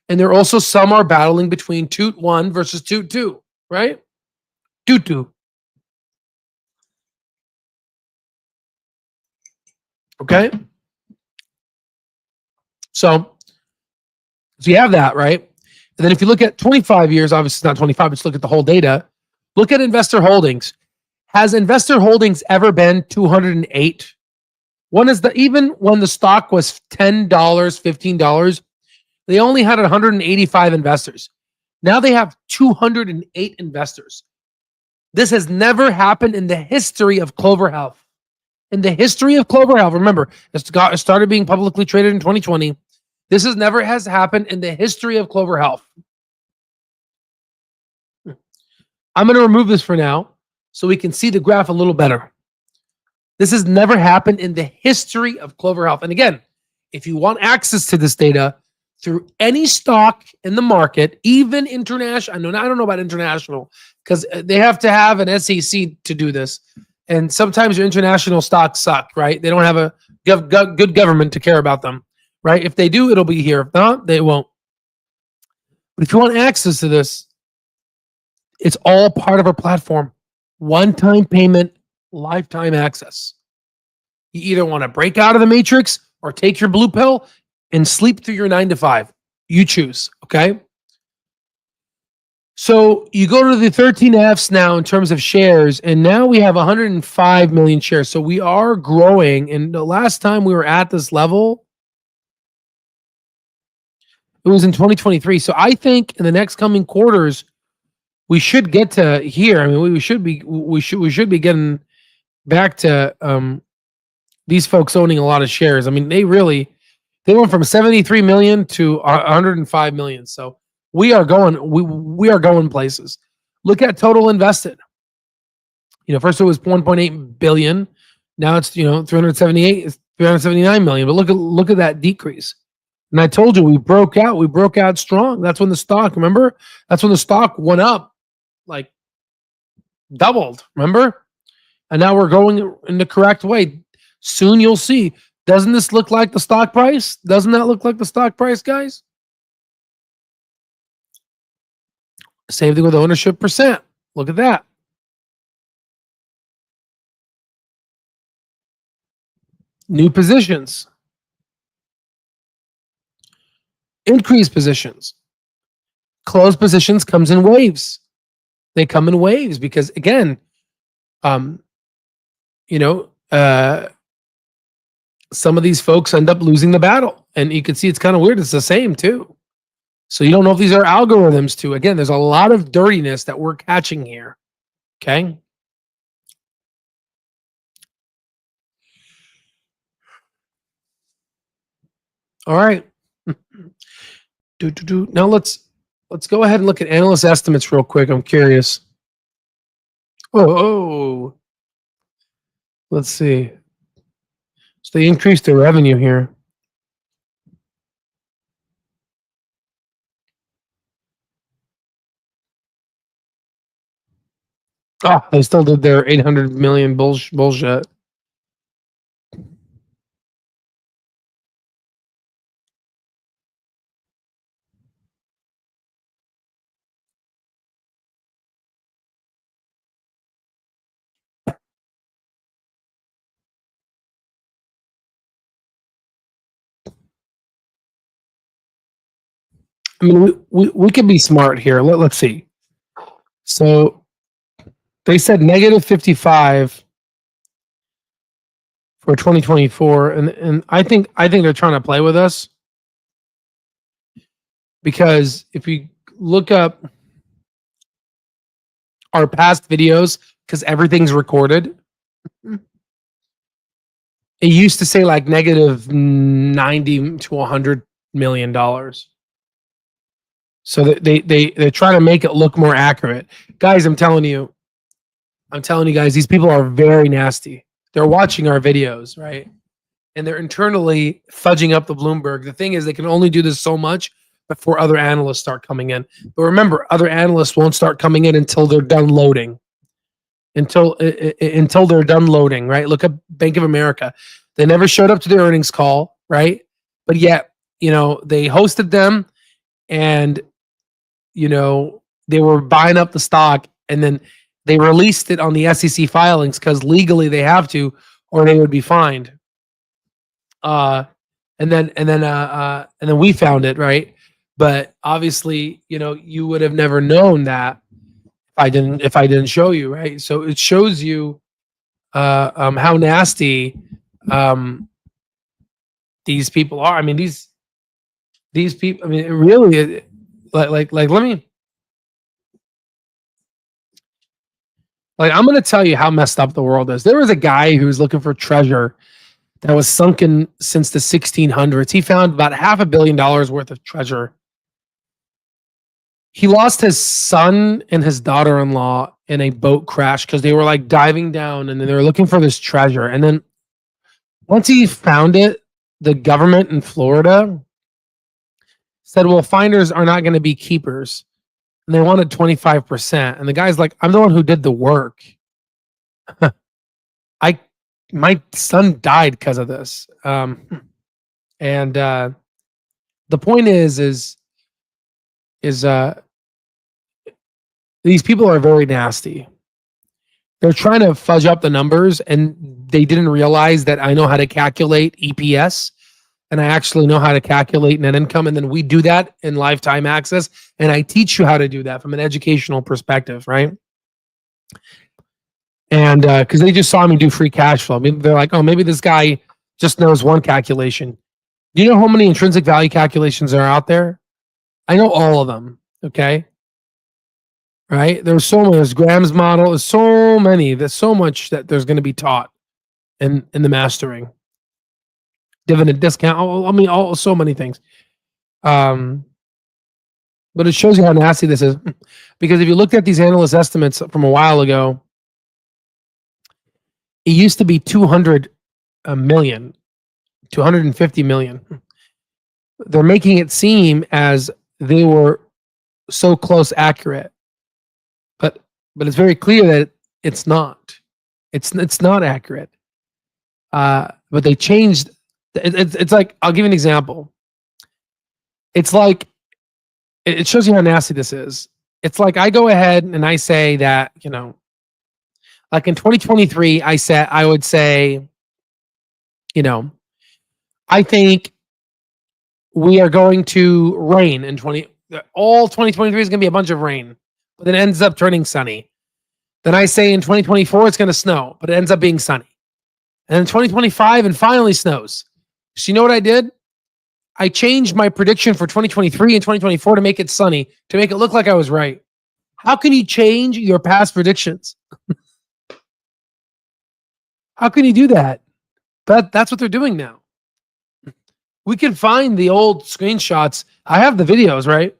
and there also some are battling between Toot 1 versus Toot 2, right? Tutu. Okay. So you have that, right? And then if you look at 25 years, obviously it's not 25, but just look at the whole data. Look at investor holdings. Has investor holdings ever been 208? Even when the stock was $10, $15, they only had 185 investors. Now they have 208 investors. This has never happened in the history of Clover Health. In the history of Clover Health, remember, it started being publicly traded in 2020. This never has happened in the history of Clover Health. I'm going to remove this for now so we can see the graph a little better. This has never happened in the history of Clover Health. And again, if you want access to this data through any stock in the market, even international, I don't know about international because they have to have an SEC to do this. And sometimes your international stocks suck, right? They don't have a good government to care about them, right? If they do, it'll be here. If not, they won't. But if you want access to this, it's all part of our platform. One-time payment, lifetime access. You either want to break out of the matrix or take your blue pill and sleep through your 9 to 5. You choose, okay? So you go to the 13Fs now in terms of shares, and now we have 105 million shares. So we are growing. And the last time we were at this level, it was in 2023. So I think in the next coming quarters, we should get to here. I mean, we should be getting back to these folks owning a lot of shares. I mean, they went from 73 million to 105 million. So we are going places. Look at total invested. First it was 1.8 billion. Now it's 379 million. But look at that decrease. And I told you we broke out strong. That's when the stock, remember? That's when the stock went up like doubled, remember? And now we're going in the correct way. Soon you'll see. Doesn't this look like the stock price? Doesn't that look like the stock price, guys? Same thing with ownership percent. Look at that. New positions. Increased positions. Closed positions comes in waves. They come in waves because, again, some of these folks end up losing the battle. And you can see it's kind of weird. It's the same, too. So you don't know if these are algorithms, too. Again, there's a lot of dirtiness that we're catching here. Okay? All right. Now let's go ahead and look at analyst estimates real quick. I'm curious. Oh. Let's see. So they increased their revenue here. Oh, they still did their 800 million bullshit. I mean, we could be smart here. Let's see. So they said negative 55 for 2024, and I think they're trying to play with us because if you look up our past videos, because everything's recorded, it used to say like negative 90 to 100 million dollars. So they're trying to make it look more accurate. Guys, I'm telling you guys, these people are very nasty. They're watching our videos, right? And they're internally fudging up the Bloomberg. The thing is, they can only do this so much before other analysts start coming in. But remember, other analysts won't start coming in until they're done loading. Until they're done loading, right? Look at Bank of America. They never showed up to the earnings call, right? But yet, they hosted them and, they were buying up the stock. And then They released it on the SEC filings because legally they have to, or they would be fined. And then we found it, right? But obviously, you would have never known that if I didn't show you, right? So it shows you how nasty these people are. I mean, these people. I mean, it really, let me. I'm going to tell you how messed up the world is. There was a guy who was looking for treasure that was sunken since the 1600s. He found about $500 million worth of treasure. He lost his son and his daughter-in-law in a boat crash because they were diving down and then they were looking for this treasure. And then once he found it, the government in Florida said, well, finders are not going to be keepers. And they wanted 25%. And the guy's like, I'm the one who did the work. My son died because of this. And the point is these people are very nasty. They're trying to fudge up the numbers, and they didn't realize that I know how to calculate EPS, and I actually know how to calculate net income, and then we do that in lifetime access, and I teach you how to do that from an educational perspective, right? And because they just saw me do free cash flow. Maybe they're like, oh, maybe this guy just knows one calculation. Do you know how many intrinsic value calculations are out there? I know all of them, okay? Right? There's so many. There's Graham's model. There's so many. There's so much that there's going to be taught in the mastering. Dividend discount. So many things. But it shows you how nasty this is. Because if you looked at these analyst estimates from a while ago, it used to be 200 million, 250 million. They're making it seem as they were so close accurate. But it's very clear that it's not. It's not accurate. But they changed. It's like, I'll give you an example. It's like, it shows you how nasty this is. It's like I go ahead and I say that, like in 2023, I would say, I think we are going to rain in all 2023 is going to be a bunch of rain, but it ends up turning sunny. Then I say in 2024, it's going to snow, but it ends up being sunny. And in 2025, and finally snows. So you know what I did? I changed my prediction for 2023 and 2024 to make it sunny, to make it look like I was right. How can you change your past predictions? How can you do that? But that's what they're doing now. We can find the old screenshots. I have the videos, right?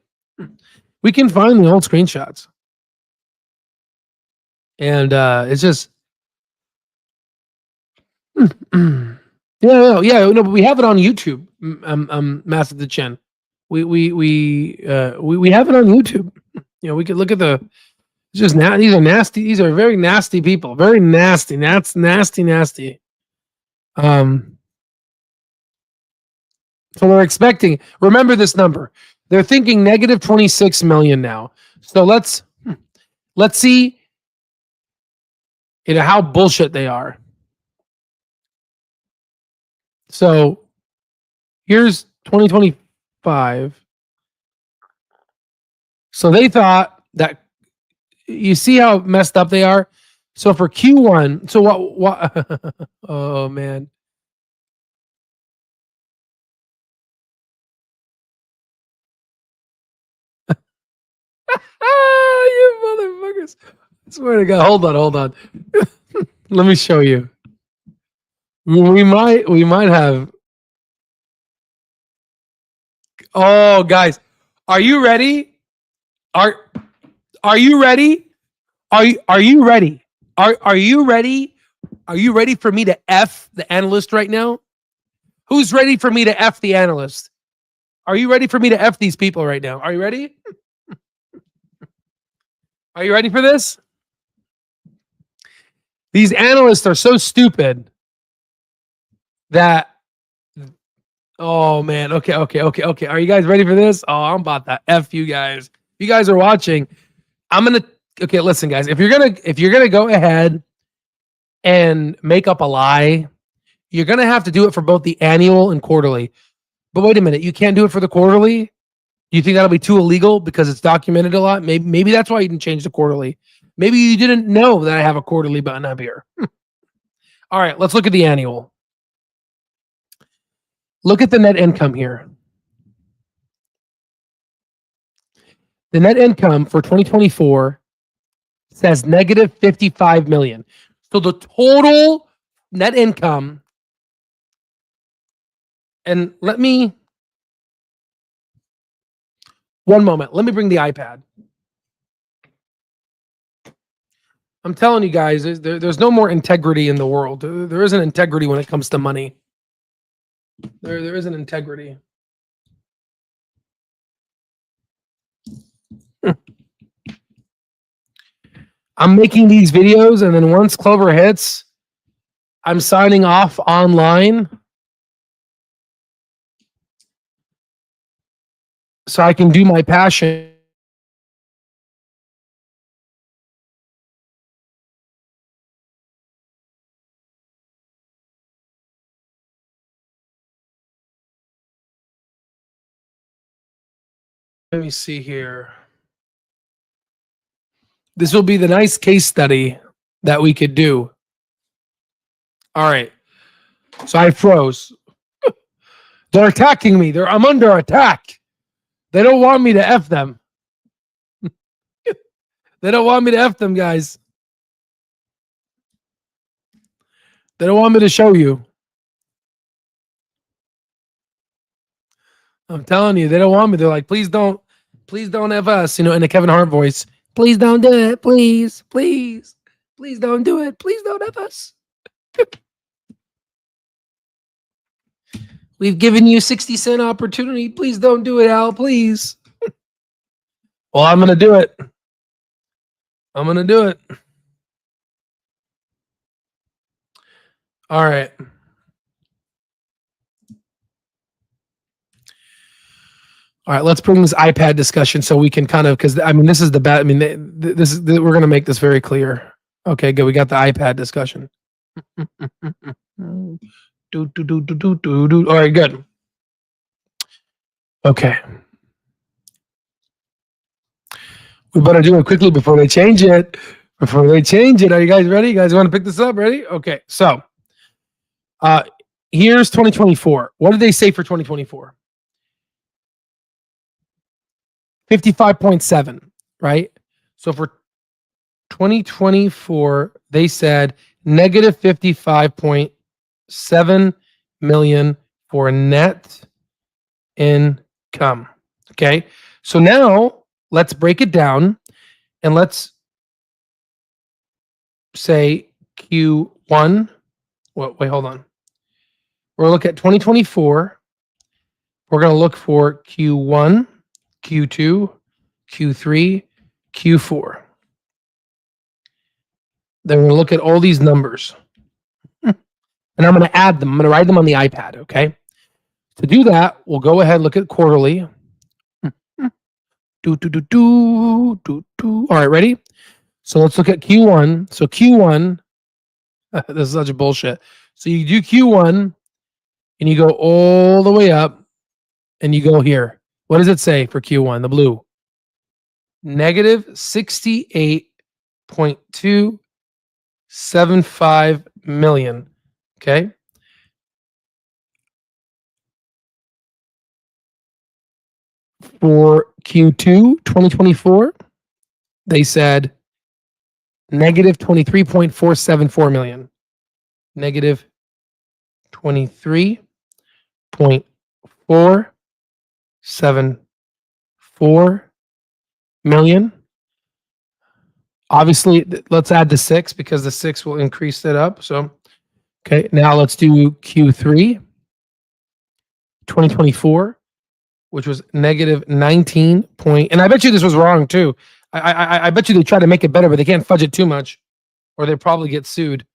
We can find the old screenshots. And it's just yeah, but we have it on YouTube. Master the Chen. We have it on YouTube. We could look at the. It's just now. These are nasty. These are very nasty people. Very nasty. That's nasty. So they're expecting. Remember this number. They're thinking negative 26 million now. So let's see. How bullshit they are. So here's 2025. So they thought that, you see how messed up they are. So for Q1, so what oh man. You motherfuckers. I swear to God. Hold on. Let me show you. We might have. Oh, guys, are you ready? Are you ready? Are you ready? Are you ready? Are you ready for me to F the analyst right now? Who's ready for me to F the analyst? Are you ready for me to F these people right now? Are you ready? Are you ready for this? These analysts are so stupid that, oh man, okay. Are you guys ready for this? Oh, I'm about to F you guys. If you guys are watching, I'm going to okay, listen, guys. If you're gonna go ahead and make up a lie, you're gonna have to do it for both the annual and quarterly. But wait a minute, you can't do it for the quarterly. Do you think that'll be too illegal because it's documented a lot? Maybe that's why you didn't change the quarterly. Maybe you didn't know that I have a quarterly button up here. All right, let's look at the annual. Look at the net income here. The net income for 2024 says negative 55 million. So the total net income, and one moment, let me bring the iPad. I'm telling you guys, there's no more integrity in the world. There isn't integrity when it comes to money. There isn't integrity. I'm making these videos, and then once Clover hits, I'm signing off online so I can do my passion. Let me see here. This will be the nice case study that we could do. All right. So I froze. They're attacking me. I'm under attack. They don't want me to F them. They don't want me to F them, guys. They don't want me to show you. I'm telling you, they don't want me. They're like, please don't F us, in a Kevin Hart voice. Please don't do it. Please don't do it. Please don't F us. We've given you 60-cent opportunity. Please don't do it, Al. Please. Well, I'm going to do it. I'm going to do it. All right. All right, let's bring this iPad discussion so we can kind of, because this is the bad. We're going to make this very clear. Okay, good. We got the iPad discussion. All right, good. Okay. We better do it quickly before they change it. Are you guys ready? You guys want to pick this up? Ready? Okay. So, here's 2024. What did they say for 2024? 55.7, right? So for 2024, they said negative 55.7 million for net income. Okay. So now let's break it down and let's say Q1. Wait, hold on. We're going to look at 2024. We're going to look for Q1, Q2, Q3, Q4. Then we're going to look at all these numbers. And I'm going to add them. I'm going to write them on the iPad, okay? To do that, we'll go ahead and look at quarterly. All right, ready? So let's look at Q1. So Q1, this is such a bullshit. So you do Q1, and you go all the way up, and you go here. What does it say for Q1, the blue? Negative 68.275 million. Okay. For Q2 2024, they said negative 23.474 million. Negative 23.474 million. Obviously, let's add the 6 because the 6 will increase it up. So, okay, now let's do Q3 2024, which was negative 19 point. And I bet you this was wrong too. I bet you they try to make it better, but they can't fudge it too much, or they probably get sued.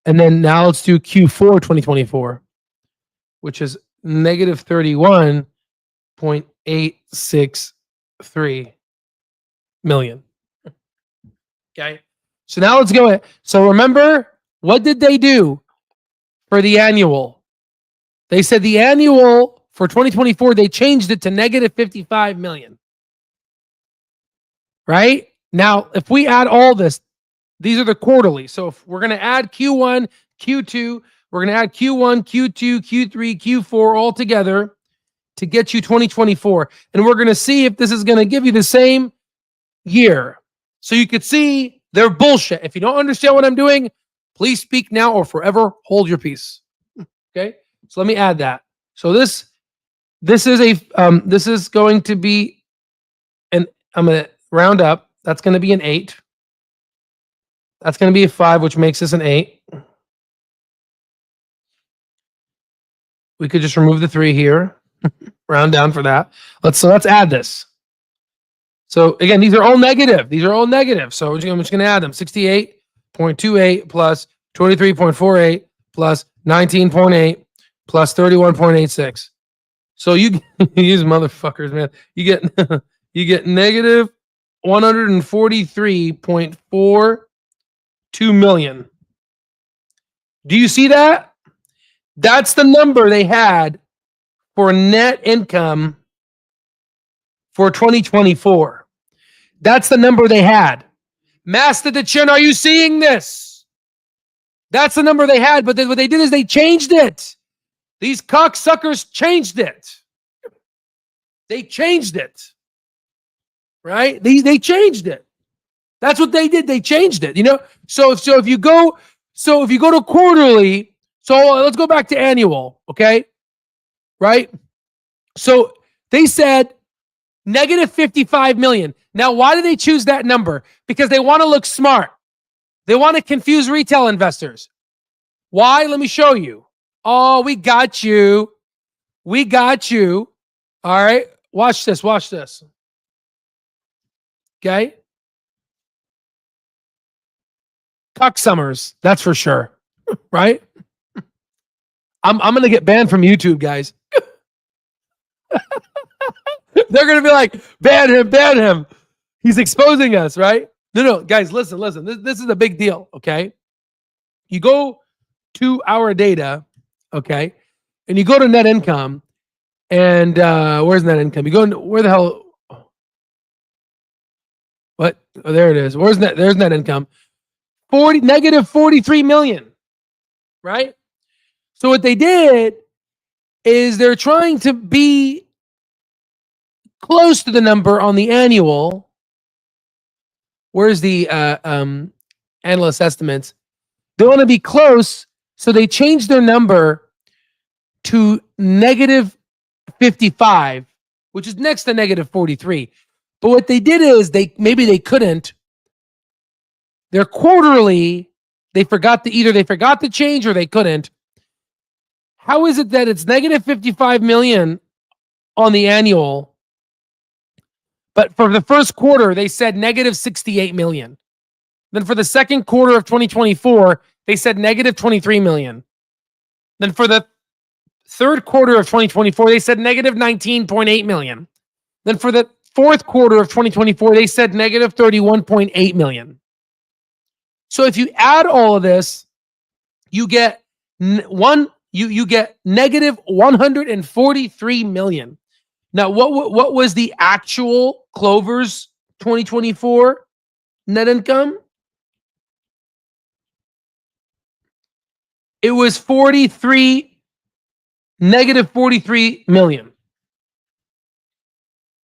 And then now let's do Q4 2024, which is negative 31.863 million. Okay. So now let's go ahead. So remember, what did they do for the annual? They said the annual for 2024, they changed it to negative 55 million. Right? Now, if we add all this, these are the quarterly. So if we're going to add Q1, Q2, we're going to add Q1, Q2, Q3, Q4 all together to get you 2024. And we're going to see if this is going to give you the same year. So you could see they're bullshit. If you don't understand what I'm doing, please speak now or forever hold your peace. Okay? So let me add that. So this is going to be an, I'm going to round up. That's going to be an 8. That's going to be a 5, which makes this an 8. We could just remove the 3 here. Round down for that. Let's add this. So again, these are all negative. So I'm just going to add them. 68.28 plus 23.48 plus 19.8 plus 31.86. So you use motherfuckers, man. You get negative 143.42 million. Do you see that? That's the number they had for net income for 2024. That's the number they had. Master the Chin, are you seeing this? That's the number they had, but what they did is they changed it. These cocksuckers changed it. They changed it. Right? They changed it. That's what they did. They changed it. You know? So if you go to quarterly, so let's go back to annual, okay? Right? So they said negative 55 million. Now, why do they choose that number? Because they want to look smart. They want to confuse retail investors. Why? Let me show you. Oh, we got you. We got you. All right. Watch this. Watch this. Okay. Cucksummers. That's for sure. Right? I'm going to get banned from YouTube, guys. They're going to be like, ban him. He's exposing us, right? No, guys, listen. This is a big deal, okay? You go to our data, okay, and you go to net income, and where's net income? You go into, where the hell? What? Oh, there it is. There's net income. Negative 43 million, right? So what they did is they're trying to be close to the number on the annual. Where's the analyst estimates? They want to be close, so they changed their number to negative 55, which is next to negative 43. But what they did is they couldn't. Their quarterly, they forgot to change or they couldn't. How is it that it's negative 55 million on the annual, but for the first quarter, they said negative 68 million. Then for the second quarter of 2024, they said negative 23 million. Then for the third quarter of 2024, they said negative 19.8 million. Then for the fourth quarter of 2024, they said negative 31.8 million. So if you add all of this, you get you get negative 143 million. Now, what was the actual Clover's 2024 net income? It was negative 43 million.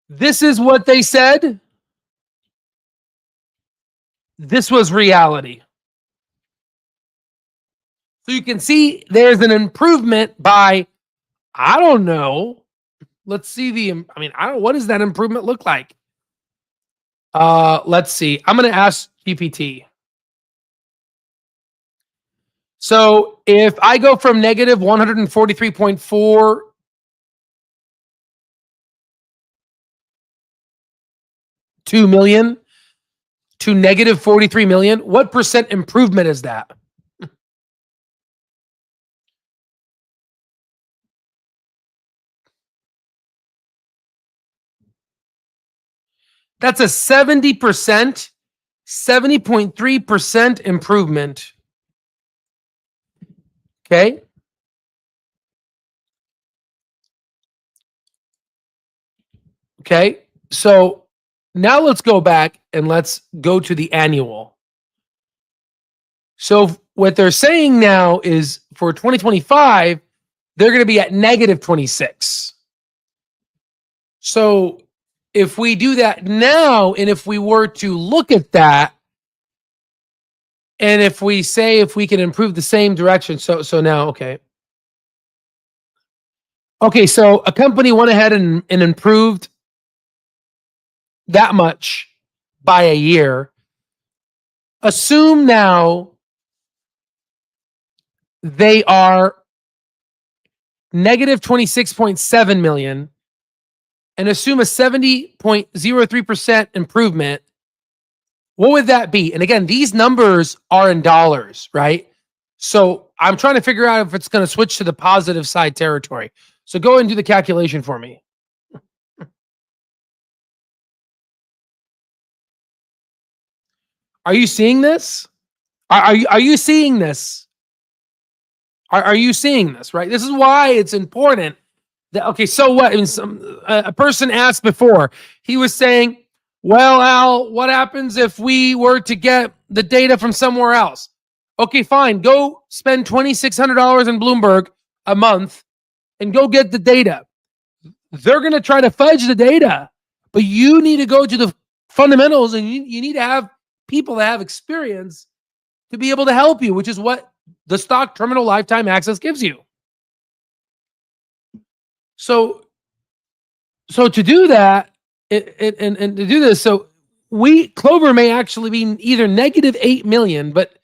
This is what they said. This was reality. So you can see there's an improvement by, I don't know. Let's see what does that improvement look like? Let's see. I'm going to ask GPT. So if I go from negative 143.4 2 million to negative 43 million, what percent improvement is that? That's a 70% 70.3% improvement. Okay. Okay. So now let's go back and let's go to the annual. So what they're saying now is for 2025, they're going to be at negative 26. So if we do that now, and if we were to look at that, and if we say if we can improve the same direction, so now, okay. Okay, so a company went ahead and improved that much by a year. Assume now they are negative 26.7 million and assume a 70.03% improvement. What would that be? And again, these numbers are in dollars, right? So I'm trying to figure out if it's going to switch to the positive side territory. So go ahead and do the calculation for me. Are you seeing this? Are you seeing this? Are you seeing this, right? This is why it's important that, okay, so what? And a person asked before, he was saying, well, Al, what happens if we were to get the data from somewhere else? Okay, fine. Go spend $2,600 in Bloomberg a month and go get the data. They're going to try to fudge the data, but you need to go to the fundamentals, and you need to have people that have experience to be able to help you, which is what the stock terminal lifetime access gives you. So to do that, and to do this, so Clover may actually be either negative 8 million, but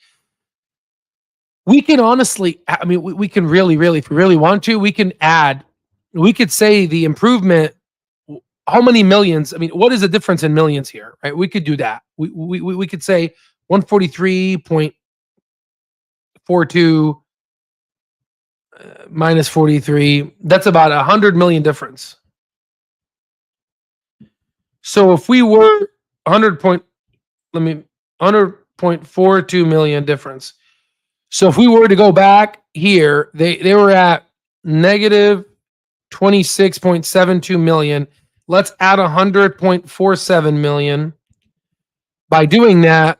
we can honestly, I mean, we can really, if we really want to, we could say the improvement, how many millions, I mean, what is the difference in millions here, right? We could do that. We could say 143.42 minus 43, that's about 100 million difference. So if we were 100.42 million difference. So if we were to go back here, they were at negative 26.72 million. Let's add 100.47 million. By doing that,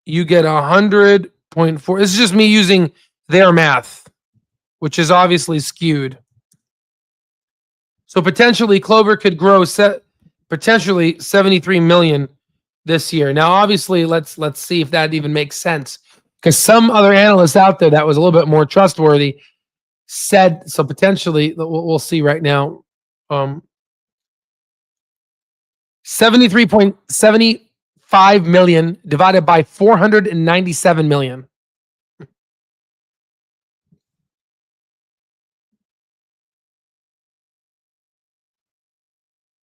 you get 100.4. This is just me using their math, which is obviously skewed. So potentially Clover could grow potentially 73 million this year. Now, obviously, let's see if that even makes sense, because some other analysts out there that was a little bit more trustworthy said so. Potentially, we'll see right now. 73.75 million divided by 497 million.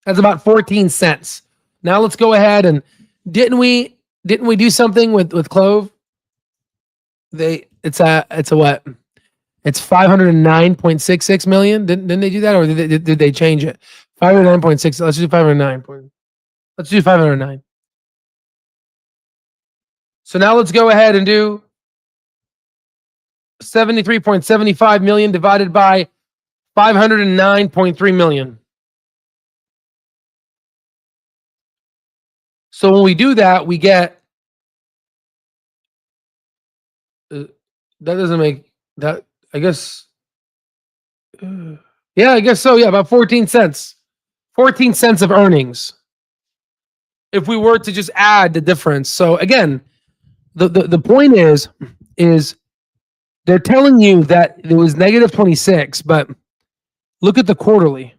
That's about 14 cents. Now let's go ahead and didn't we do something with Clove? It's a what? It's 509.66 million. Didn't they do that, or did they change it? 509.6. Let's do 509. Let's do 509. So now let's go ahead and do 73.75 million divided by 509.3 million. So when we do that, we get that doesn't make that, I guess. Yeah, I guess so. Yeah, about 14 cents. 14 cents of earnings if we were to just add the difference. So again, the point is they're telling you that it was negative 26, but look at the quarterly.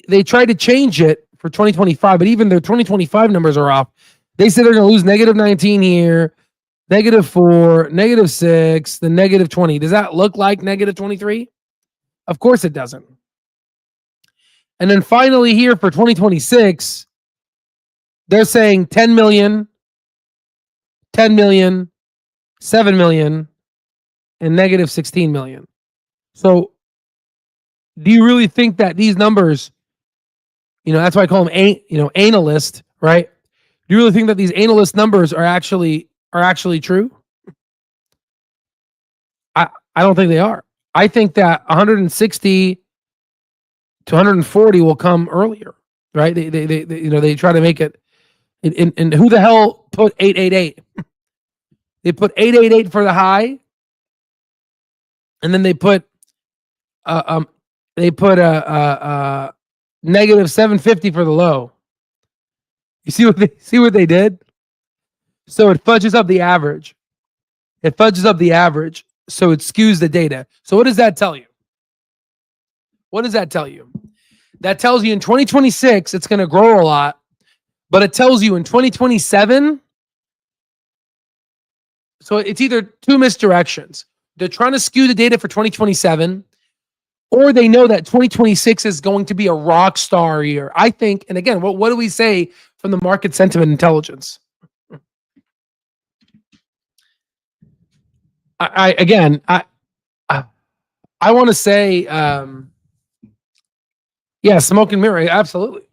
They tried to change it for 2025, but even their 2025 numbers are off. They said they're going to lose negative 19 here, negative 4, negative 6, then negative 20. Does that look like negative 23? Of course it doesn't. And then finally here for 2026, they're saying 10 million, 10 million, 7 million, and negative 16 million. So do you really think that these numbers, that's why I call them analyst, right? Do you really think that these analyst numbers are actually true? I don't think they are. I think that 160 to 140 will come earlier, right? They try to make it. And who the hell put 888? They put 888 for the high, and then they put negative 750 for the low. You see what they did? So it fudges up the average. So it skews the data. So what does that tell you? That tells you in 2026 it's going to grow a lot, but it tells you in 2027. So it's either two misdirections. They're trying to skew the data for 2027, or they know that 2026 is going to be a rock star year. I think, and again, what do we say from the market sentiment intelligence? I want to say, yeah, smoke and mirror. Absolutely.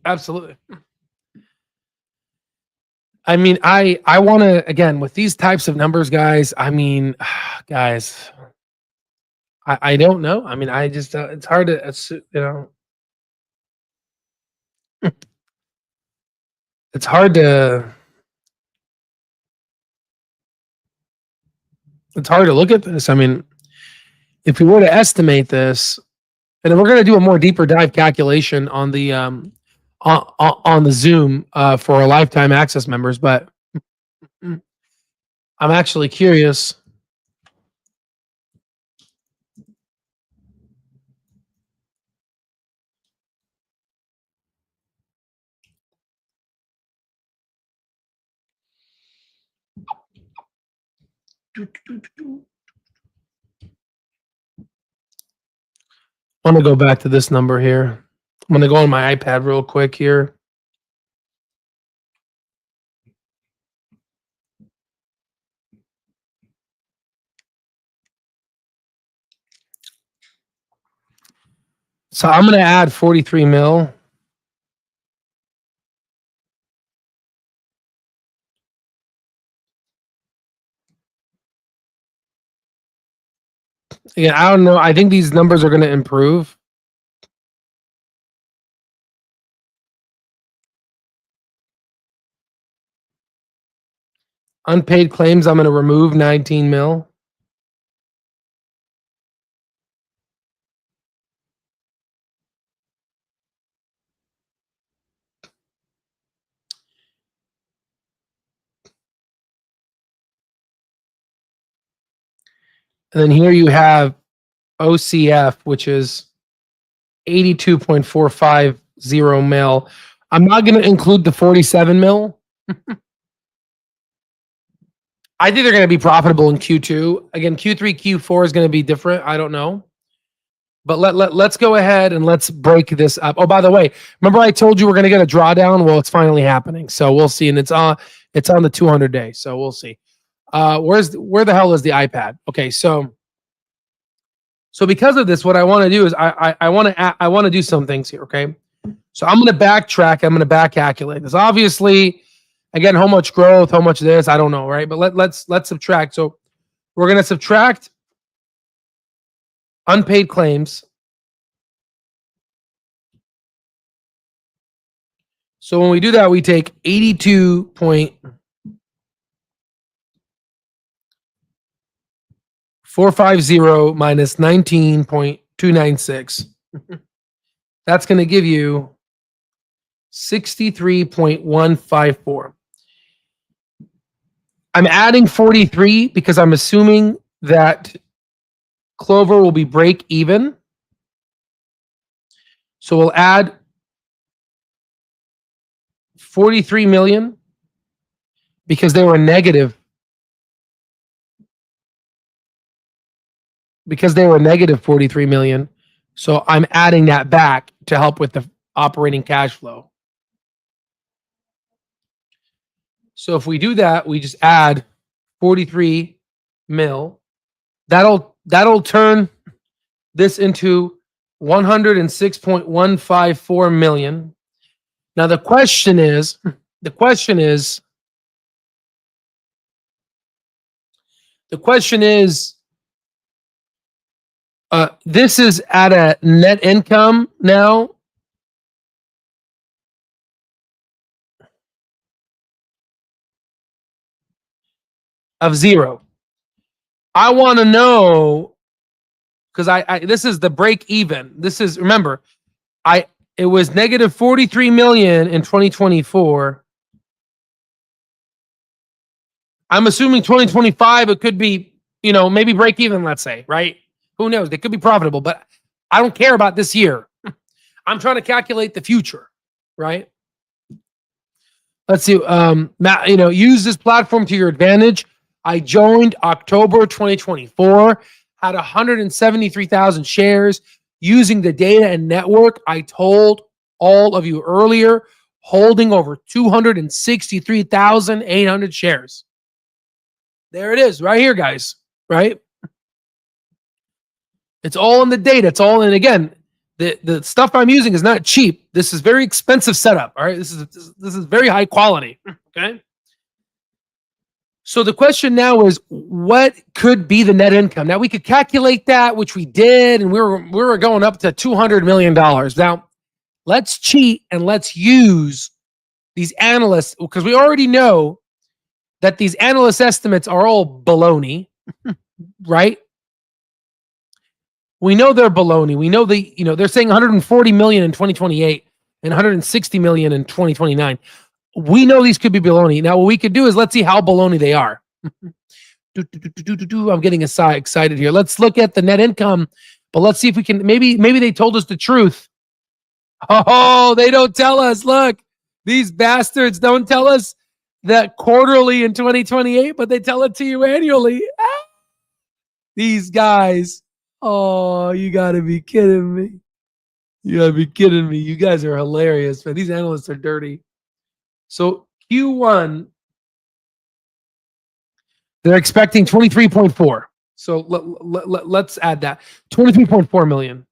I mean, I want to, again, with these types of numbers, guys, I mean, guys, I don't know. I mean, I just, it's hard to, it's hard to look at this. I mean, if we were to estimate this, and we're going to do a more deeper dive calculation on the Zoom for our lifetime access members, but I'm actually curious. I'm going to go back to this number here. I'm going to go on my iPad real quick here. So I'm going to add 43 mil. Yeah, I don't know. I think these numbers are going to improve. Unpaid claims, I'm going to remove 19 mil. And then here you have OCF, which is 82.450 mil. I'm not going to include the 47 mil. I think they're going to be profitable in Q2. Again, Q3, Q4 is going to be different. I don't know. But let's go ahead and let's break this up. Oh, by the way, remember I told you we're going to get a drawdown? Well, it's finally happening. So we'll see. And it's on the 200 day. So we'll see. Where the hell is the iPad? Okay, so because of this, what I want to do is I want to do some things here. Okay, so I'm going to backtrack. I'm going to back calculate this. Obviously, again, how much growth, how much this, I don't know, right? But let's subtract. So we're going to subtract unpaid claims. So when we do that, we take 82.450 minus 19.296. That's going to give you 63.154. I'm adding 43 because I'm assuming that Clover will be break even. So we'll add 43 million because they were negative. Because they were negative 43 million. So I'm adding that back to help with the operating cash flow. So if we do that, we just add 43 mil. That'll turn this into 106.154 million. Now the question is, The question is, this is at a net income now of 0. I want to know, because I this is the break even. This is, remember, it was negative 43 million in 2024. I'm assuming 2025 it could be, maybe break even, let's say, right? Who knows? They could be profitable, but I don't care about this year. I'm trying to calculate the future, right? Let's see. Matt, use this platform to your advantage. I joined October 2024, had 173,000 shares using the data and network I told all of you earlier, holding over 263,800 shares. There it is, right here, guys, right? It's all in the data. It's all in, again, the stuff I'm using is not cheap. This is very expensive setup, all right? This is very high quality, okay? So the question now is, what could be the net income? Now we could calculate that, which we did, and we were going up to $200 million. Now let's cheat and let's use these analysts, because we already know that these analyst estimates are all baloney, right? We know they're baloney. We know they're saying 140 million in 2028 and 160 million in 2029. We know these could be baloney. Now, what we could do is let's see how baloney they are. I'm getting excited here. Let's look at the net income, but let's see if we can. Maybe they told us the truth. Oh, they don't tell us. Look, these bastards don't tell us that quarterly in 2028, but they tell it to you annually. These guys. Oh, you gotta be kidding me. You gotta be kidding me. You guys are hilarious, man. These analysts are dirty. So Q1, they're expecting 23.4. So let's add that. 23.4 million.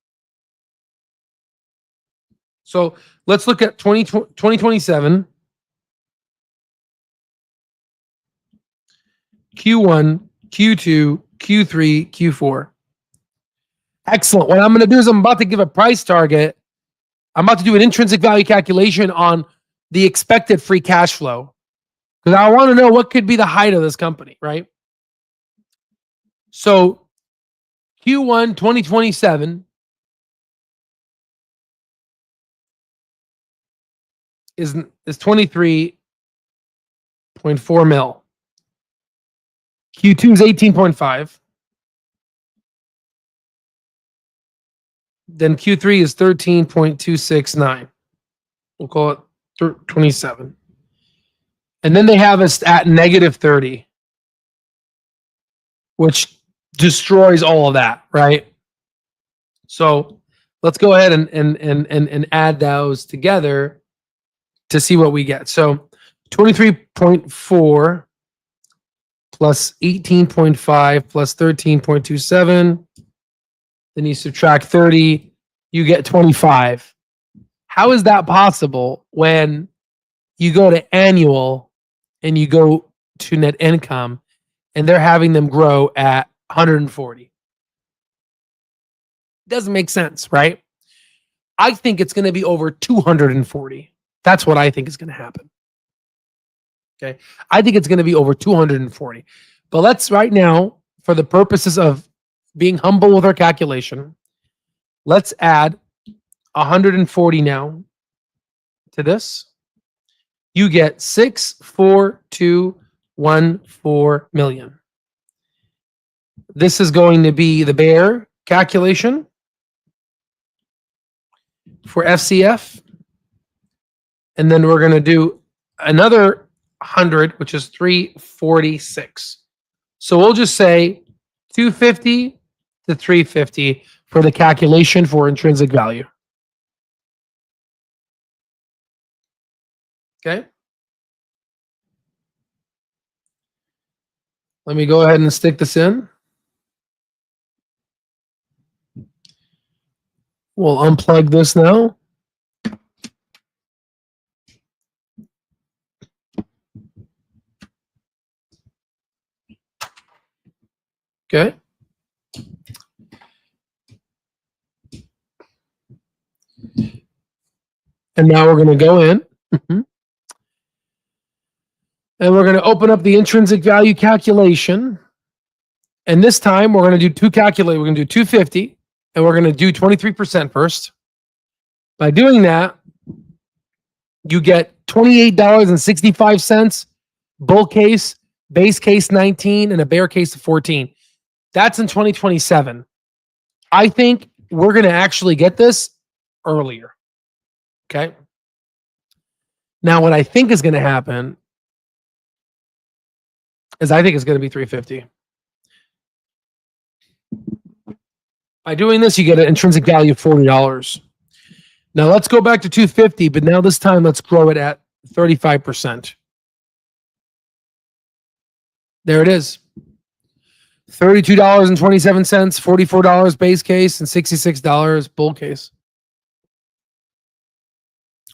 So let's look at 2027. Q1, Q2, Q3, Q4. Excellent. What I'm going to do is I'm about to give a price target. I'm about to do an intrinsic value calculation on the expected free cash flow, because I want to know what could be the height of this company, right? So Q1 2027 is 23.4 mil. Q2 is 18.5. Then Q3 is 13.269. We'll call it 27. And then they have us at negative 30, which destroys all of that, right? So let's go ahead and add those together to see what we get. So 23.4 plus 18.5 plus 13.27. Then you subtract 30, you get 25. How is that possible when you go to annual and you go to net income and they're having them grow at 140? Doesn't make sense, right? I think it's going to be over 240. That's what I think is going to happen. Okay. I think it's going to be over 240. But let's right now, for the purposes of being humble with our calculation, let's add 140 now to this. You get 64214 million. This is going to be the bare calculation for FCF. And then we're going to do another 100, which is 346. So we'll just say 250 to 350 for the calculation for intrinsic value. Okay. Let me go ahead and stick this in. We'll unplug this now. Okay. And now we're going to go in. And we're going to open up the intrinsic value calculation. And this time we're going to do two calculate. We're going to do 250 and we're going to do 23% first. By doing that, you get $28.65, bull case, base case 19, and a bear case of 14. That's in 2027. I think we're going to actually get this earlier. Okay. Now, what I think is going to happen is I think it's going to be 350. By doing this, you get an intrinsic value of $40. Now let's go back to 250, but now this time let's grow it at 35%. There it is. $32.27, $44 base case, and $66 bull case.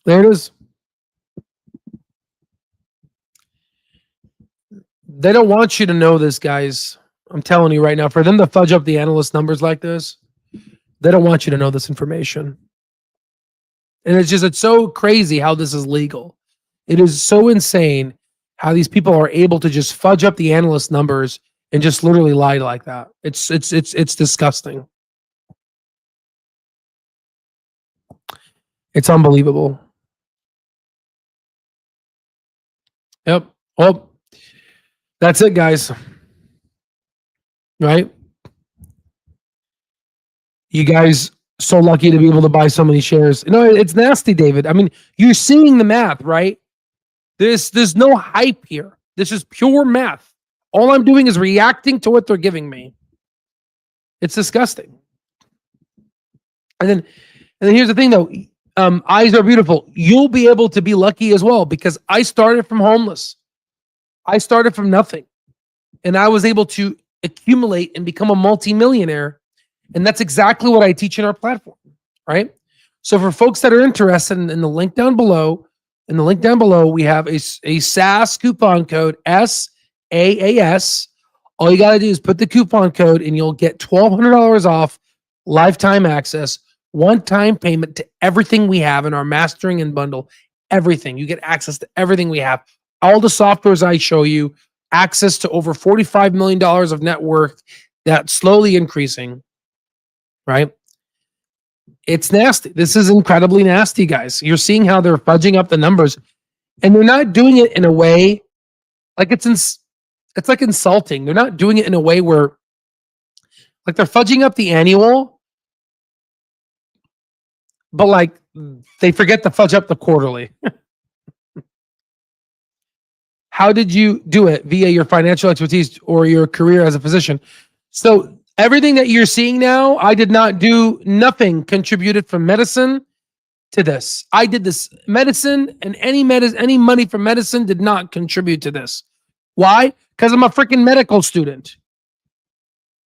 There it is. They don't want you to know this, guys. I'm telling you right now, for them to fudge up the analyst numbers like this, they don't want you to know this information. And it's so crazy how this is legal. It is so insane how these people are able to just fudge up the analyst numbers and just literally lie like that. It's disgusting. It's unbelievable. Yep. Well, that's it, guys. Right? You guys so lucky to be able to buy so many shares. You know, it's nasty, David. I mean, you're seeing the math, right? There's no hype here. This is pure math. All I'm doing is reacting to what they're giving me. It's disgusting. And then here's the thing, though. Eyes are beautiful. You'll be able to be lucky as well because I started from homeless. I started from nothing. And I was able to accumulate and become a multimillionaire. And that's exactly what I teach in our platform, right? So for folks that are interested in the link down below, we have a SAS coupon code, SAAS. All you got to do is put the coupon code and you'll get $1,200 off lifetime access, one-time payment to everything we have in our mastering and bundle, everything. You get access to everything we have. All the softwares I show you, access to over $45 million of net worth that's slowly increasing. Right? It's nasty. This is incredibly nasty, guys. You're seeing how they're fudging up the numbers, and they're not doing it in a way like it's like insulting. They're not doing it in a way where like they're fudging up the annual, but like they forget to fudge up the quarterly. How did you do it? Via your financial expertise or your career as a physician? So everything that you're seeing now, I did not do nothing contributed from medicine to this. I did this medicine, and any money from medicine did not contribute to this. Why? Because I'm a freaking medical student.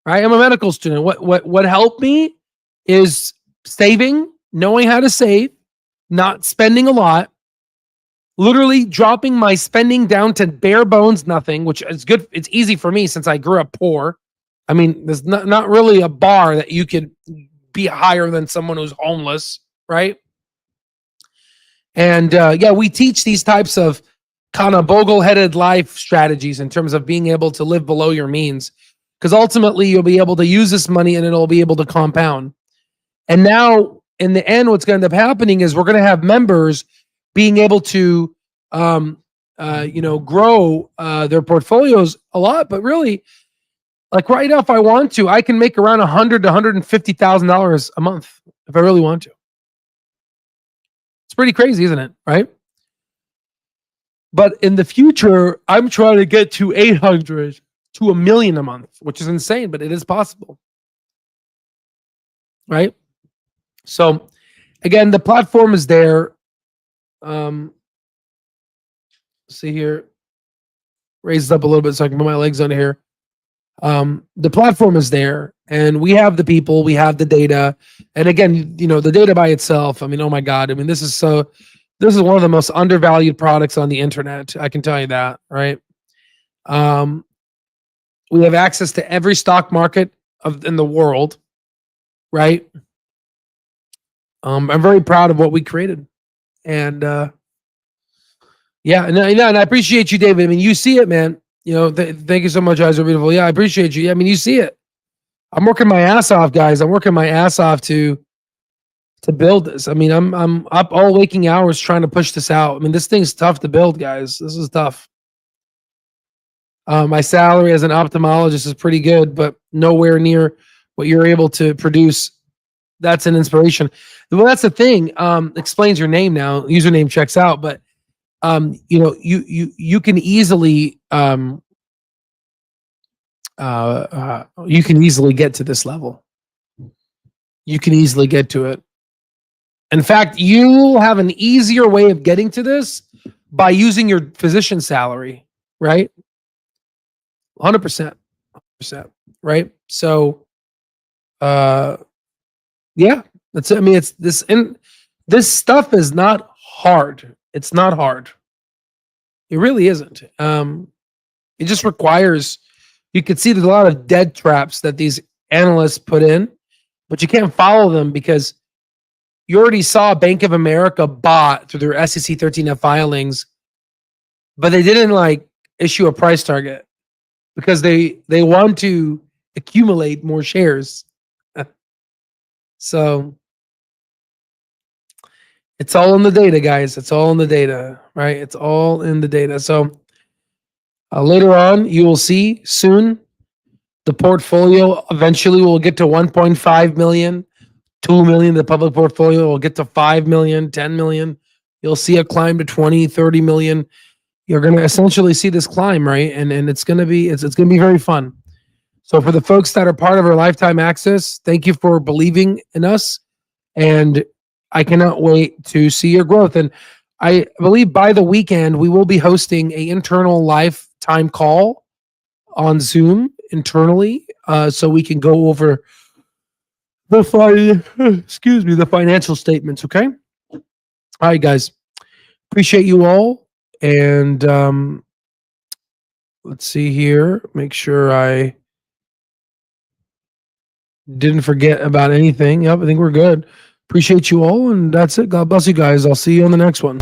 Right? I'm a medical student. What helped me is saving, knowing how to save, not spending a lot, literally dropping my spending down to bare bones nothing, which is good. It's easy for me since I grew up poor. I mean, there's not really a bar that you could be higher than someone who's homeless, right? And we teach these types of kind of bogle-headed life strategies in terms of being able to live below your means, because ultimately you'll be able to use this money and it'll be able to compound. And now, in the end, what's going to end up happening is we're going to have members being able to, grow their portfolios a lot, but really. Like right now, if I want to, I can make around $100,000 to $150,000 a month if I really want to. It's pretty crazy, isn't it? Right? But in the future, I'm trying to get to 800 to $1 million a month, which is insane, but it is possible. Right? So again, the platform is there. See here, raise it up a little bit so I can put my legs under here. The platform is there, and we have the people, we have the data, and again, the data by itself. I mean, oh my God! I mean, this is one of the most undervalued products on the internet. I can tell you that, right? We have access to every stock market in the world, right? I'm very proud of what we created. And yeah, and I appreciate you, David. I mean, you see it, man. Thank you so much, Eyes Are Beautiful. Yeah, I appreciate you. I mean, you see it. I'm working my ass off, guys. I'm working my ass off to build this. I mean, I'm up all waking hours trying to push this out. I mean, this thing's tough to build, guys. This is tough. My salary as an ophthalmologist is pretty good, but nowhere near what you're able to produce. That's an inspiration. Well, that's the thing. Explains your name now. Username checks out, but you can easily you can easily get to this level. You can easily get to it. In fact, you have an easier way of getting to this by using your physician salary, right? 100%, right? So, yeah, that's it. I mean, it's this, and this stuff is not hard. It's not hard. It really isn't. It just requires. You can see there's a lot of dead traps that these analysts put in, but you can't follow them because you already saw Bank of America bought through their SEC 13F filings, but they didn't issue a price target because they want to accumulate more shares. So it's all in the data, guys. It's all in the data, right? It's all in the data. So later on, you will see soon the portfolio eventually will get to 1.5 million, 2 million. The public portfolio will get to 5 million, 10 million. You'll see a climb to 20, 30 million. You're going to essentially see this climb, right? And it's going to be very fun. So for the folks that are part of our lifetime access, thank you for believing in us. And I cannot wait to see your growth. And I believe by the weekend, we will be hosting an internal lifetime call on Zoom internally, so we can go over the financial statements. Okay. All right, guys. Appreciate you all. And let's see here. Make sure I didn't forget about anything. Yep, I think we're good. Appreciate you all, and that's it. God bless you guys. I'll see you on the next one.